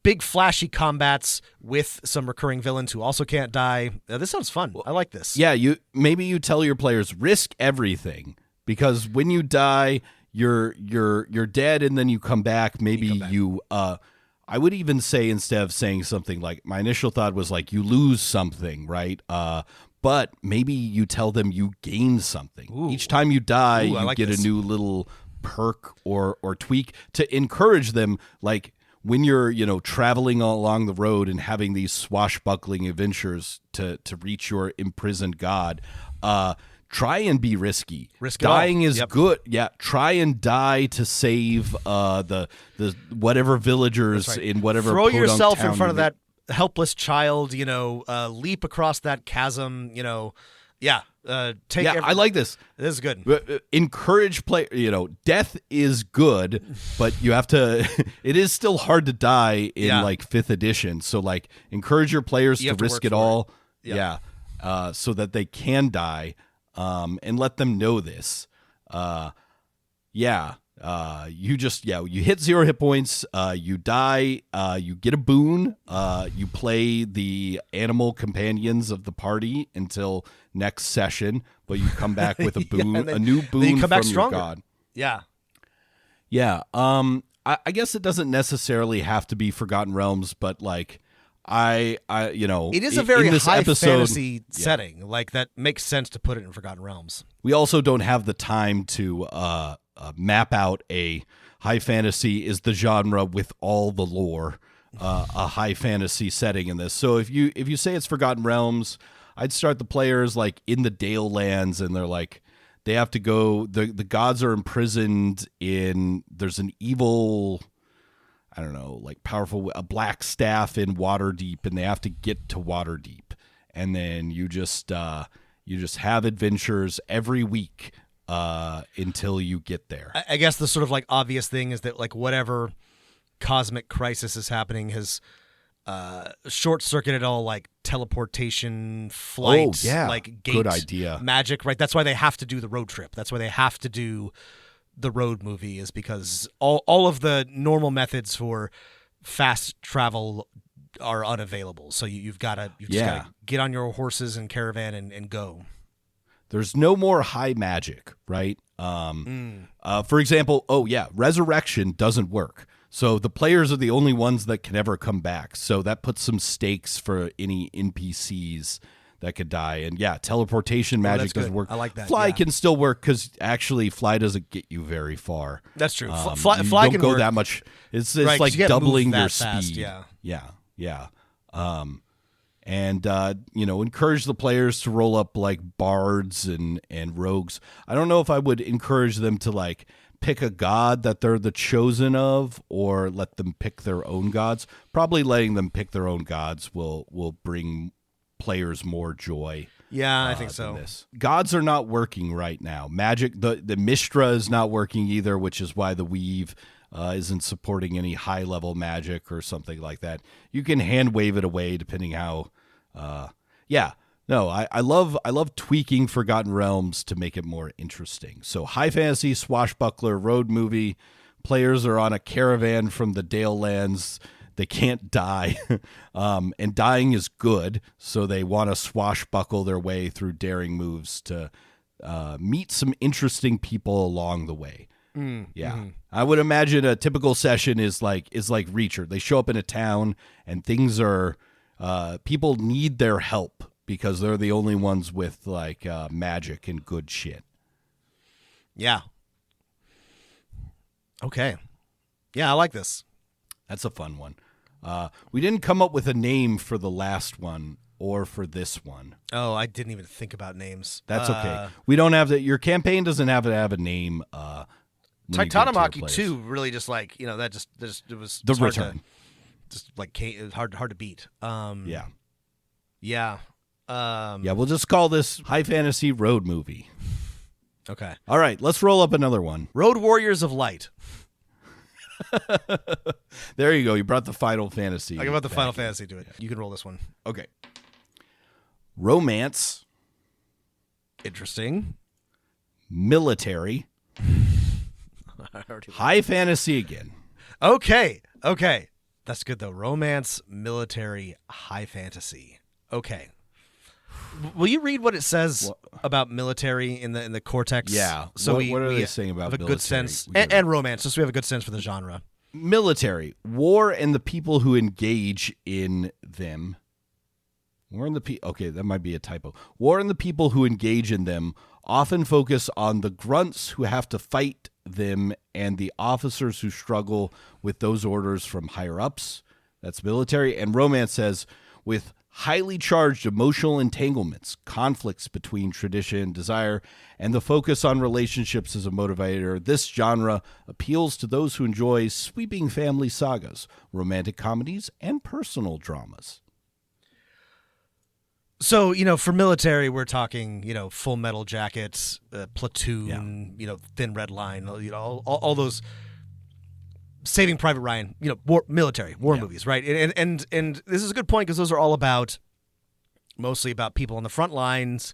big flashy combats with some recurring villains who also can't die. This sounds fun. I like this. Yeah, maybe you tell your players risk everything, because when you die, you're dead, and then you come back. Maybe you I would even say, instead of saying something like, my initial thought was like, you lose something, right? But maybe you tell them you gain something. Ooh. Each time you die, you like get this. a new little perk or tweak to encourage them. Like when you're, traveling along the road and having these swashbuckling adventures to reach your imprisoned god, try and be risky. Dying is good. Yeah, try and die to save the whatever villagers in whatever. Throw podunk yourself town in front of you're that helpless child. Leap across that chasm. I like this. This is good. Encourage play. Death is good, but you have to. It is still hard to die in like 5th edition. So like, encourage your players to risk it all. So that they can die. And let them know this. You hit 0 hit points, you die, you get a boon, you play the animal companions of the party until next session, but you come back with a boon, a new boon from your god. Yeah. Yeah. I guess it doesn't necessarily have to be Forgotten Realms, but like, it is a very high episode, fantasy setting. Like, that makes sense to put it in Forgotten Realms. We also don't have the time to map out a high fantasy is the genre with all the lore, a high fantasy setting in this. So if you say it's Forgotten Realms, I'd start the players like in the Dale Lands, and they're like, they have to go. The gods are imprisoned in. There's an evil, I don't know, like a black staff in Waterdeep, and they have to get to Waterdeep, and then you just have adventures every week until you get there. I guess the sort of like obvious thing is that like whatever cosmic crisis is happening has short-circuited all like teleportation, flight, like gate good idea, magic, right? That's why they have to do the road trip. That's why they have to do the road movie, is because all of the normal methods for fast travel are unavailable. So you've got to get on your horses and caravan and go. There's no more high magic, right? For example, resurrection doesn't work. So the players are the only ones that can ever come back. So that puts some stakes for any NPCs that could die. And teleportation magic doesn't work. I like that. Fly can still work, because actually fly doesn't get you very far. That's true. Fly can don't go work that much. It's right, like doubling your fast, speed. Yeah. And encourage the players to roll up like bards and rogues. I don't know if I would encourage them to like pick a god that they're the chosen of, or let them pick their own gods. Probably letting them pick their own gods will bring players more joy. Yeah, I think so. This. Gods are not working right now. Magic, the Mistra is not working either, which is why the Weave isn't supporting any high level magic or something like that. You can hand wave it away depending how. I love tweaking Forgotten Realms to make it more interesting. So high fantasy swashbuckler road movie. Players are on a caravan from the Dale Lands. They can't die, and dying is good. So they want to swashbuckle their way through daring moves to meet some interesting people along the way. I would imagine a typical session is like Reacher. They show up in a town, and things are people need their help because they're the only ones with like magic and good shit. Yeah. Okay. Yeah, I like this. That's a fun one. We didn't come up with a name for the last one or for this one. Oh, I didn't even think about names. That's okay. We don't have that. Your campaign doesn't have to have a name. Titanomachy 2 really just like, that just it was the hard return. just like hard to beat. Yeah. Yeah. Yeah, we'll just call this high fantasy road movie. Okay. All right, let's roll up another one. Road Warriors of Light. There you go. You brought the Final Fantasy. I brought the back Final in. Fantasy to it. You can roll this one. Okay. Romance, Interesting. military, high fantasy again. Okay. That's good though. Romance, military, high fantasy. Okay. Will you read what it says about military in the Cortex? Yeah. So what are we they saying about have a military? good sense and romance, just so we have a good sense for the genre. Military, war and the people who engage in them. War and the okay, that might be a typo. War and the people who engage in them often focus on the grunts who have to fight them and the officers who struggle with those orders from higher ups. That's military. And romance says, with highly charged emotional entanglements, conflicts between tradition and desire, and the focus on relationships as a motivator, this genre appeals to those who enjoy sweeping family sagas, romantic comedies, and personal dramas. So, for military, we're talking, Full Metal Jacket, Platoon, Thin Red Line, all those Saving Private Ryan, war movies, right? And this is a good point because those are all mostly about people on the front lines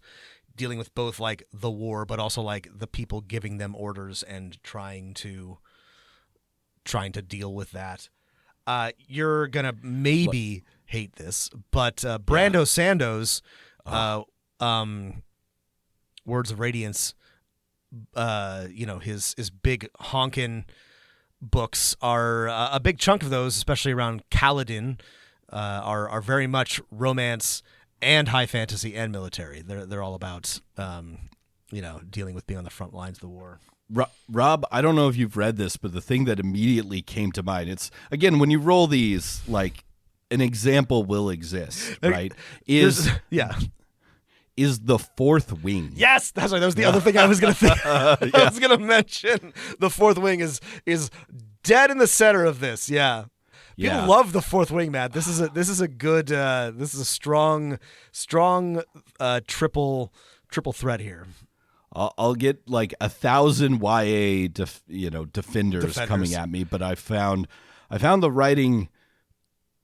dealing with both like the war, but also like the people giving them orders and trying to deal with that. You're gonna maybe hate this, but Brando Sando's Words of Radiance, his big honkin' books are a big chunk of those, especially around Kaladin, are very much romance and high fantasy and military. They're all about dealing with being on the front lines of the war. Rob, I don't know if you've read this, but the thing that immediately came to mind, it's, again, when you roll these, like, an example will exist, right? Is the Fourth Wing. Yes, that's right. That was the other thing I was going to think. I was going to mention. The Fourth Wing is dead in the center of this. Yeah. People love the Fourth Wing, man. This is a good this is a strong triple threat here. I'll get like 1,000 YA defenders coming at me, but I found the writing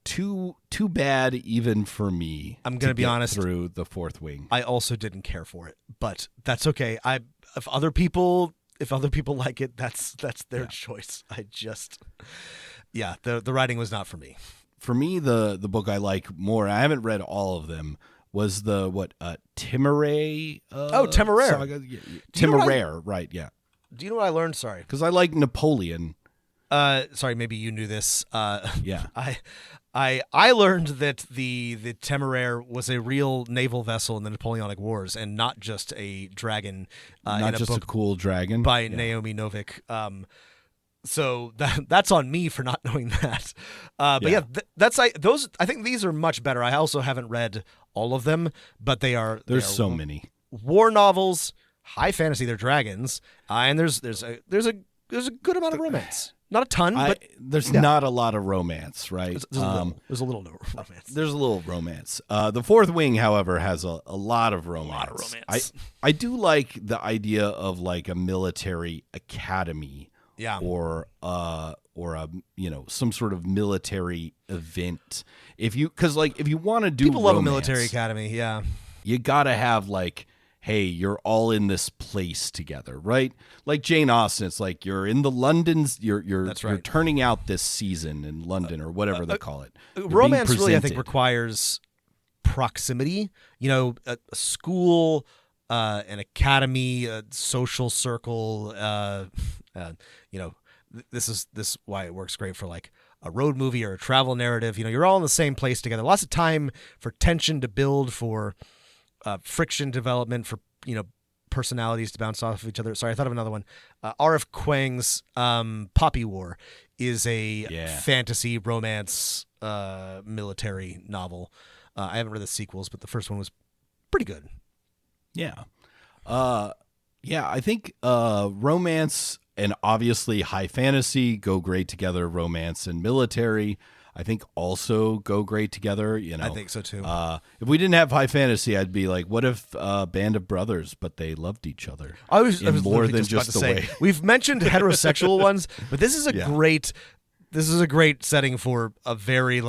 too bad even for me. I'm going to be honest, through the Fourth Wing. I also didn't care for it, but that's okay. If other people like it, that's their choice. The writing was not for me. For me, the book I like more, I haven't read all of them, was the Temeraire. Temeraire. Saga? Temeraire, right, yeah. Do you know what I learned? Sorry. Because I like Napoleon. Sorry, maybe you knew this. Yeah. I learned that the Temeraire was a real naval vessel in the Napoleonic Wars and not just a dragon. Not just a cool dragon. By Naomi Novik. So that's on me for not knowing that. That's those. I think these are much better. I also haven't read all of them, but there's so many war novels, high fantasy. They're dragons, and there's a good amount of romance. Not a ton, but there's not a lot of romance, right? There's a little romance. There's a little romance. The Fourth Wing, however, has a lot of romance. A lot of romance. I do like the idea of like a military academy. Yeah. Or some sort of military event. If you want to do people romance, love a military academy, yeah. You gotta have like, hey, you're all in this place together, right? Like Jane Austen, it's like you're in the London's, you're turning out this season in London or whatever they call it. Romance really, I think, requires proximity. A school, an academy, a social circle. This is why it works great for like a road movie or a travel narrative. You're all in the same place together. Lots of time for tension to build, for friction development, for personalities to bounce off of each other. Sorry, I thought of another one. R.F. Kuang's Poppy War is a fantasy romance military novel. I haven't read the sequels, but the first one was pretty good. Yeah. I think romance and obviously high fantasy go great together, romance and military. I think also go great together. I think so too. If we didn't have high fantasy, I'd be like, what if a band of brothers, but they loved each other? I was more than just about just to the say, way. we've mentioned heterosexual ones, but this is a great setting for a very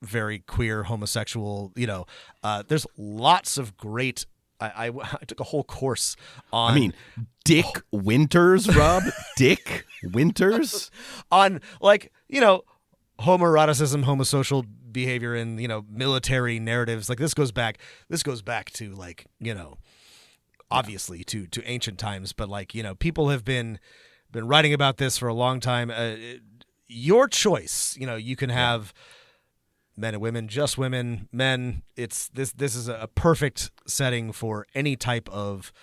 very queer homosexual. There's lots of great. I took a whole course on. I mean, Dick Winters, Rob. Dick Winters on homoeroticism, homosocial behavior, and military narratives. Like this goes back to obviously to ancient times, but people have been writing about this for a long time. Your choice. You can have men and women, just women, men. It's this is a perfect setting for any type of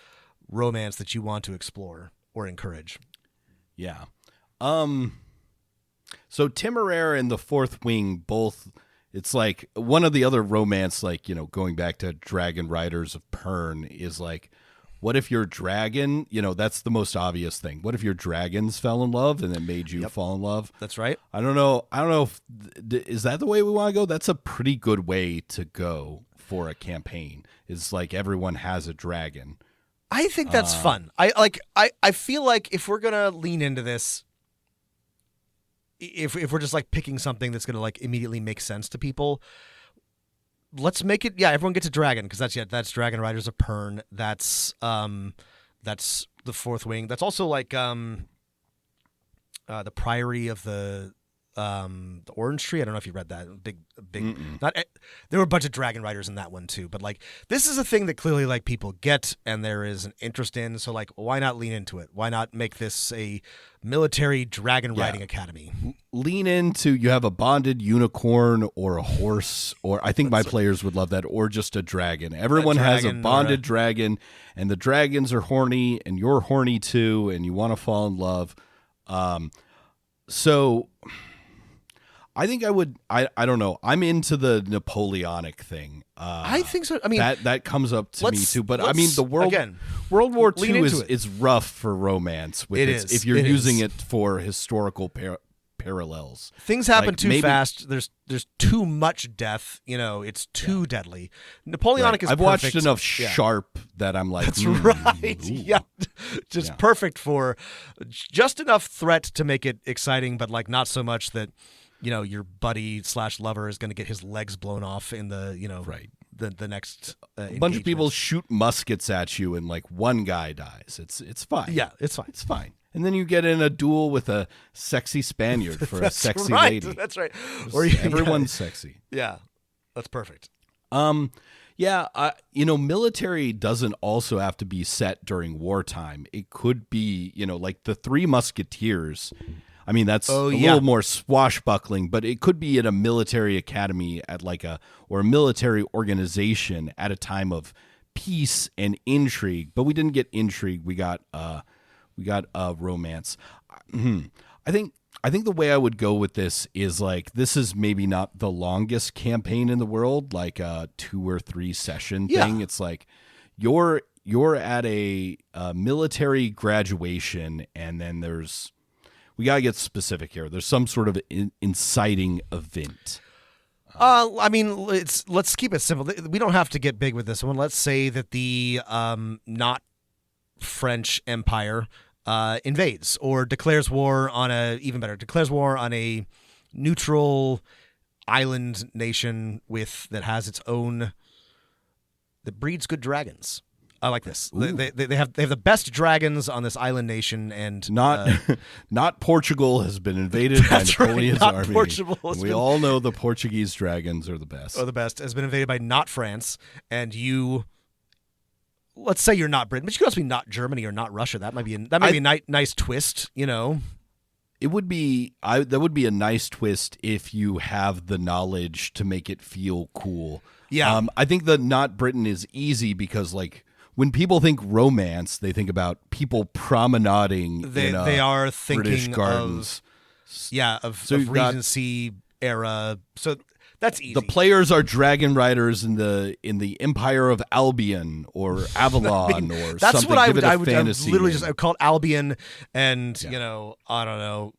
romance that you want to explore or encourage. Yeah. So Temeraire and the Fourth Wing both, it's like one of the other romance, going back to Dragon Riders of Pern, is like, what if your dragon, that's the most obvious thing. What if your dragons fell in love and it made you fall in love? That's right. I don't know if, is that the way we want to go? That's a pretty good way to go for a campaign. It's like everyone has a dragon. I think that's fun. I feel like if we're going to lean into this, if we're just picking something that's going to immediately make sense to people, let's make it. Yeah, everyone gets a dragon because that's Dragon Riders of Pern. That's the Fourth Wing. That's also the Priory of the Orange Tree. I don't know if you read that. Big. Not there were a bunch of Dragon Riders in that one too. But this is a thing that clearly people get and there is an interest in. So why not lean into it? Why not make this a military dragon riding academy? Lean into, you have a bonded unicorn or a horse, or I think my players would love that, or just a dragon. Everyone has a bonded dragon, and the dragons are horny, and you're horny too, and you want to fall in love. So I think I would. I don't know. I'm into the Napoleonic thing. I think so. I mean, that comes up to me too. But I mean, World War II is rough for romance. If you're using it for historical parallels. Things happen too fast. There's too much death. It's too deadly. Napoleonic is. I've perfect. watched enough Sharp that I'm like, that's right. Ooh. Yeah, just perfect for just enough threat to make it exciting, but not so much that your buddy / lover is going to get his legs blown off in the the next a bunch of people shoot muskets at you and one guy dies. It's fine. Yeah, it's fine. It's fine. And then you get in a duel with a sexy Spaniard for a sexy right. lady. That's right. Everyone's sexy. Yeah, that's perfect. Military doesn't also have to be set during wartime. It could be, the Three Musketeers. I mean, that's a little more swashbuckling, but it could be at a military academy or a military organization at a time of peace and intrigue. But we didn't get intrigue. We got romance. I think the way I would go with this is this is maybe not the longest campaign in the world, like a 2 or 3 session thing. It's you're at a military graduation, and then we gotta get specific here. There's some sort of inciting event. I mean, let's keep it simple. We don't have to get big with this one. Let's say that the not French Empire invades or declares war on a neutral island nation that has its own, that breeds good dragons. I like this. They have the best dragons on this island nation, and not Portugal has been invaded by Napoleon's army. Portugal we all know the Portuguese dragons are the best. Has been invaded by not France, and you. Let's say you're not Britain, but you could also be not Germany or not Russia. That might be a nice twist, It would be that would be a nice twist if you have the knowledge to make it feel cool. Yeah, I think the not Britain is easy because when people think romance, they think about people promenading. They are thinking British gardens. of Regency era. So that's easy. The players are dragon riders in the Empire of Albion or Avalon or that's something. What I would fantasy literally name. I would call it Albion, and I don't know,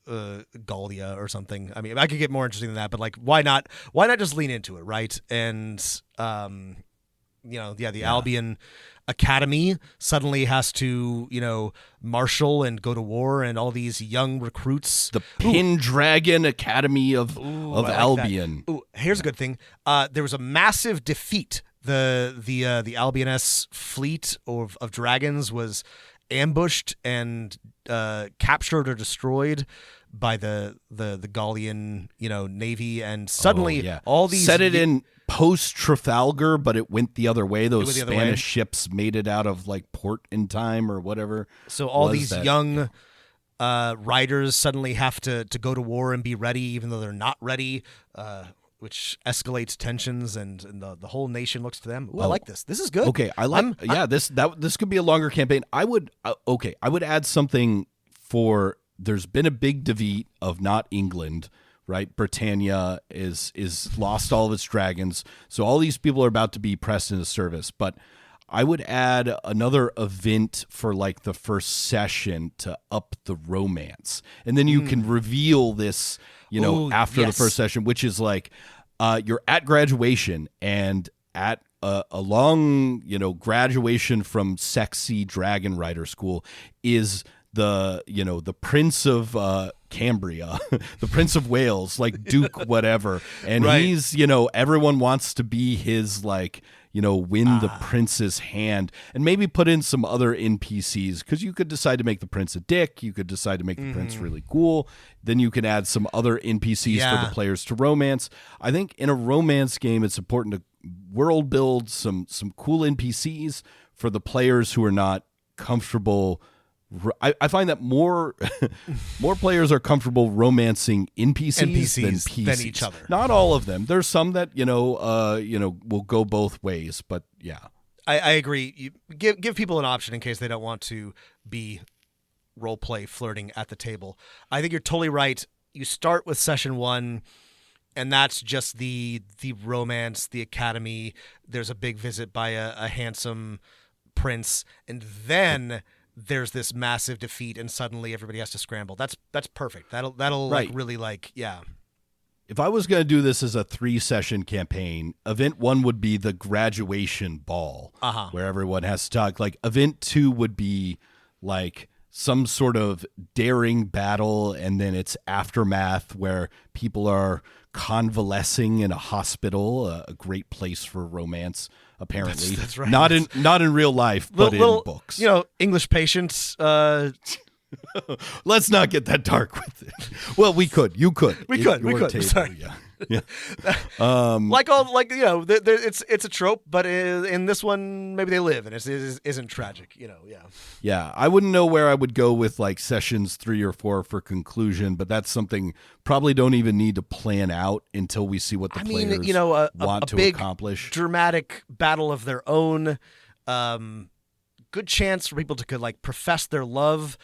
Gallia or something. I mean, I could get more interesting than that, but like, why not just lean into it, right? And the Albion Academy suddenly has to, marshal and go to war, and all these young recruits. The Pendragon Academy of Albion. Ooh, here's a good thing. There was a massive defeat. The Albioness fleet of dragons was ambushed and captured or destroyed by the Gallian navy, and suddenly all these set it in post Trafalgar, but it went the other way. Those Spanish ships made it out of like port in time or whatever. So all these young riders suddenly have to go to war and be ready, even though they're not ready, which escalates tensions, and the whole nation looks to them. Ooh, I like this. This is good. Okay, this could be a longer campaign. I would add something for. There's been a big defeat of not England. Right, Britannia is lost all of its dragons, so all these people are about to be pressed into service. But I would add another event for like the first session to up the romance, and then you can reveal this, after the first session, which is like you're at graduation, and at a long, graduation from sexy dragon rider school is the Prince of Cambria, the Prince of Wales, like Duke whatever, and he's everyone wants to be his win the prince's hand, and maybe put in some other NPCs, because you could decide to make the prince a dick, you could decide to make the prince really cool, then you can add some other NPCs for the players to romance. I think in a romance game it's important to world build some cool NPCs for the players who are not comfortable. I find that more players are comfortable romancing NPCs than each other. Not all of them. There's some that will go both ways, but yeah. I agree. You give people an option in case they don't want to be role play flirting at the table. I think you're totally right. You start with session 1, and that's just the romance, the academy. There's a big visit by a handsome prince, and then there's this massive defeat, and suddenly everybody has to scramble. That's perfect. That'll really If I was going to do this as a 3-session campaign, event 1 would be the graduation ball, where everyone has to talk. Like event 2 would be like some sort of daring battle, and then it's aftermath where people are convalescing in a hospital, a great place for romance. Apparently, that's right. Not in real life, but in books. English patients. Let's not get that dark with it. Well, we could. You could. We could. Table, sorry. Yeah. It's a trope, but in this one, maybe they live, and it isn't tragic. Yeah. Yeah, I wouldn't know where I would go with like sessions 3 or 4 for conclusion, but that's something probably don't even need to plan out until we see what the players want to accomplish. Dramatic battle of their own. Good chance for people to profess their love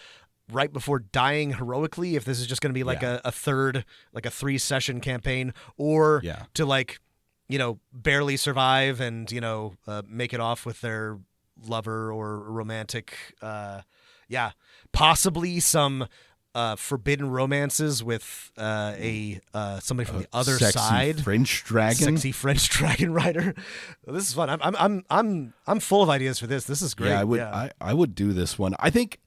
right before dying heroically, if this is just going to be like a third, like a 3-session campaign, or to barely survive and make it off with their lover or romantic possibly some forbidden romances with somebody from the other side, sexy French dragon rider. This is fun. I'm full of ideas for this. This is great. Yeah, I would do this one. I think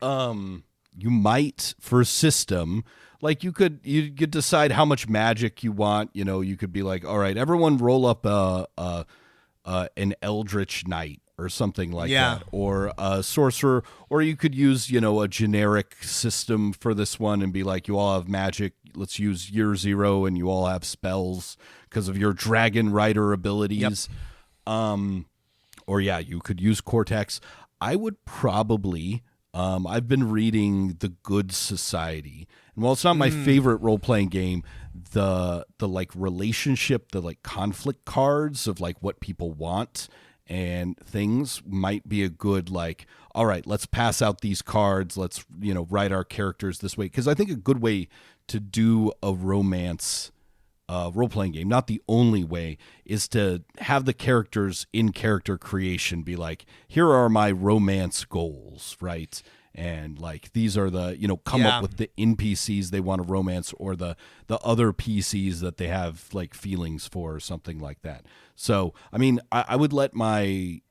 you might, for a system, like you could decide how much magic you want. You could be like, all right, everyone roll up an Eldritch Knight or something like that, or a sorcerer, or you could use a generic system for this one and be like, you all have magic, let's use year 0, and you all have spells because of your dragon rider abilities. Or you could use Cortex. I would probably I've been reading The Good Society, and while it's not my favorite role-playing game, the relationship, the conflict cards of what people want and things might be a good all right, let's pass out these cards, let's write our characters this way, because I think a good way to do a romance role-playing game, not the only way, is to have the characters in character creation be like, here are my romance goals, right? and like these are the come up with the NPCs they want to romance, or the other PCs that they have like feelings for, or something like that. So I mean, I would let my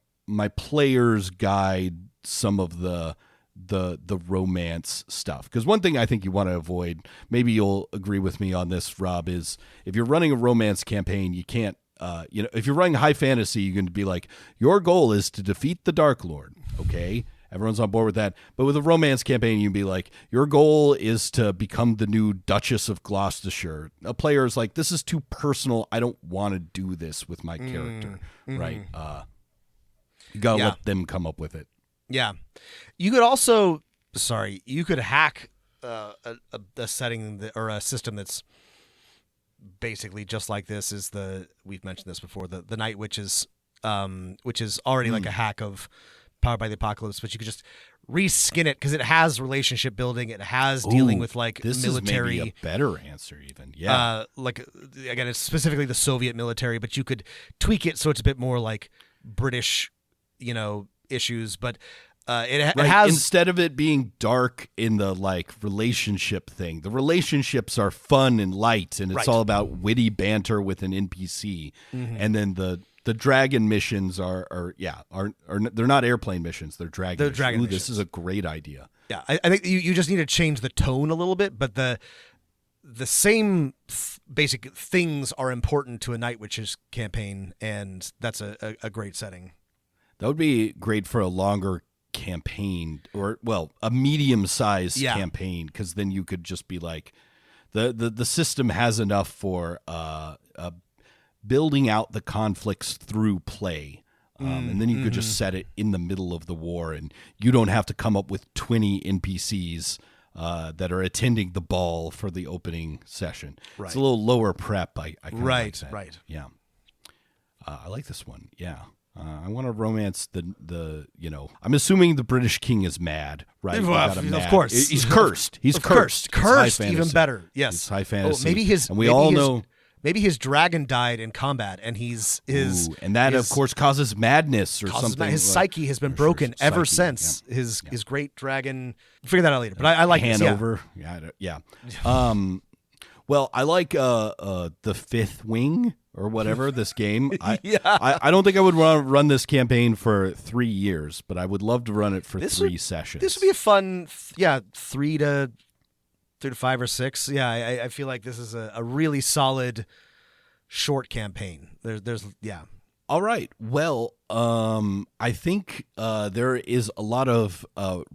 players guide some of the romance stuff, because one thing I think you want to avoid, maybe you'll agree with me on this, Rob, is if you're running a romance campaign, you can't if you're running high fantasy, you're going to be like, your goal is to defeat the Dark Lord. Okay, everyone's on board with that. But with a romance campaign, you'd be like, your goal is to become the new Duchess of Gloucestershire. A player is like, this is too personal, I don't want to do this with my character. Right? You gotta let them come up with it. Yeah. You could also, you could hack a setting or a system that's basically just like this. We've mentioned this before, the Night Witches, which is already like a hack of Powered by the Apocalypse, but you could just reskin it because it has relationship building. It has dealing with like this military. Is maybe a better answer even. Yeah. Like again, it's specifically the Soviet military, but you could tweak it so it's a bit more like British, issues, but it has, instead of it being dark in the like relationship thing, the relationships are fun and light, and it's all about witty banter with an NPC. And then the dragon missions are they're not airplane missions, they're dragon missions. This is a great idea. Yeah, I think you just need to change the tone a little bit, but the same basic things are important to a Night Witches campaign, and that's a great setting. That would be great for a longer campaign, or a medium-sized campaign, because then you could just be like, the system has enough for building out the conflicts through play, and then you could just set it in the middle of the war, and you don't have to come up with 20 NPCs that are attending the ball for the opening session. Right. It's a little lower prep. I like that. Right. Yeah. I like this one. Yeah. I want to romance the I'm assuming the British king is mad, right? Of course. He's cursed. He's cursed. Cursed, even better. Yes. It's high fantasy. Maybe his dragon died in combat, and of course causes madness or something. His psyche has been broken ever since his great dragon. Figure that out later. But I like Hanover. Yeah. Well, I like the Fifth Wing or whatever, this game. I don't think I would run this campaign for 3 years, but I would love to run it for 3 sessions. This would be a fun, 3 to 5 or 6. Yeah, I feel like this is a really solid short campaign. There's. All right. Well, I think there is a lot of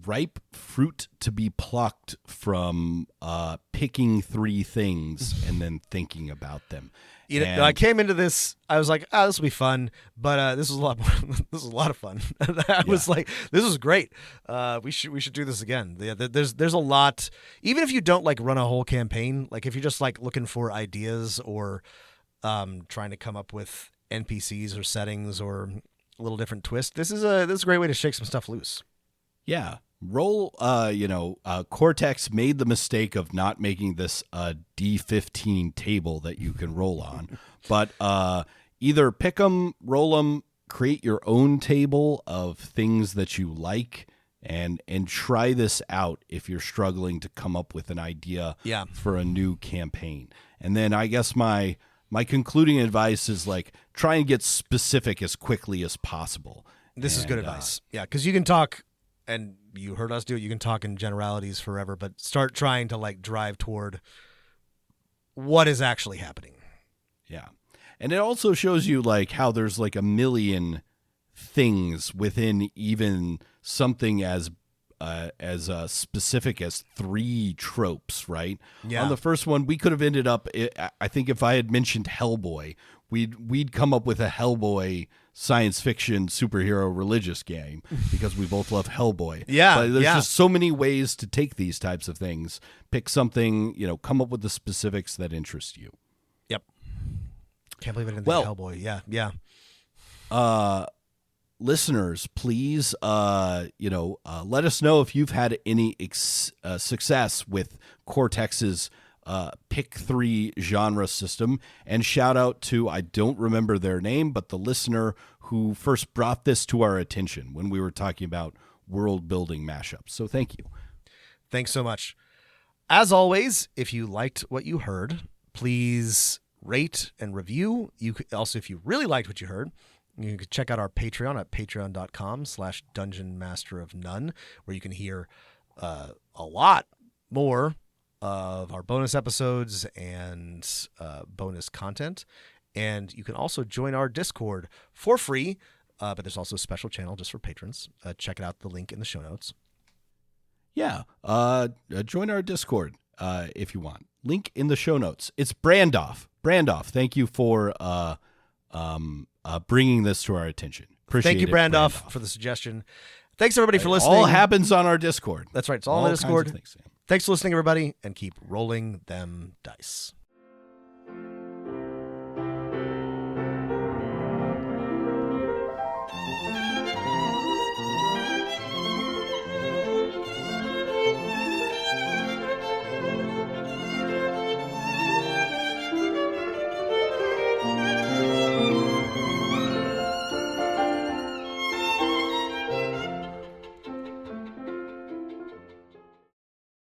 ripe fruit to be plucked from picking 3 things and then thinking about them. I came into this, I was like, this will be fun, but this was a lot more. This was a lot of fun. I was like, this is great. We should do this again. Yeah, there's a lot. Even if you don't like run a whole campaign, like if you're just like looking for ideas or trying to come up with NPCs or settings or a little different twist, this is a great way to shake some stuff loose. Yeah. Cortex made the mistake of not making this a D15 table that you can roll on, but either pick them, roll them, create your own table of things that you like, and try this out if you're struggling to come up with an idea for a new campaign. And then I guess my concluding advice is like, try and get specific as quickly as possible. This is good advice. Yeah, because you can talk, and you heard us do it, you can talk in generalities forever, but start trying to like drive toward what is actually happening. Yeah. And it also shows you like how there's like a million things within even something as specific as 3 tropes, right? Yeah. On the first one, we could have ended up, I think if I had mentioned Hellboy, we'd come up with a Hellboy science fiction superhero religious game because we both love Hellboy. Yeah. But there's just so many ways to take these types of things. Pick something, come up with the specifics that interest you. Yep. Can't believe I didn't think Hellboy. Yeah. Listeners, please, let us know if you've had any success with Cortex's pick 3 genre system, and shout out to, I don't remember their name, but the listener who first brought this to our attention when we were talking about world building mashups. So thank you. Thanks so much. As always, if you liked what you heard, please rate and review. You could also, if you really liked what you heard, you can check out our Patreon at patreon.com/dungeonmasterofnone, where you can hear a lot more of our bonus episodes and bonus content. And you can also join our Discord for free, but there's also a special channel just for patrons. Check it out, the link in the show notes. Yeah, join our Discord if you want. Link in the show notes. It's Brandoff. Brandoff, thank you for bringing this to our attention. Appreciate Thank you, it, Brandoff, for the suggestion. Thanks, everybody, for listening. All happens on our Discord. That's right. It's all on the Discord. Kinds of things, yeah. Thanks for listening, everybody, and keep rolling them dice.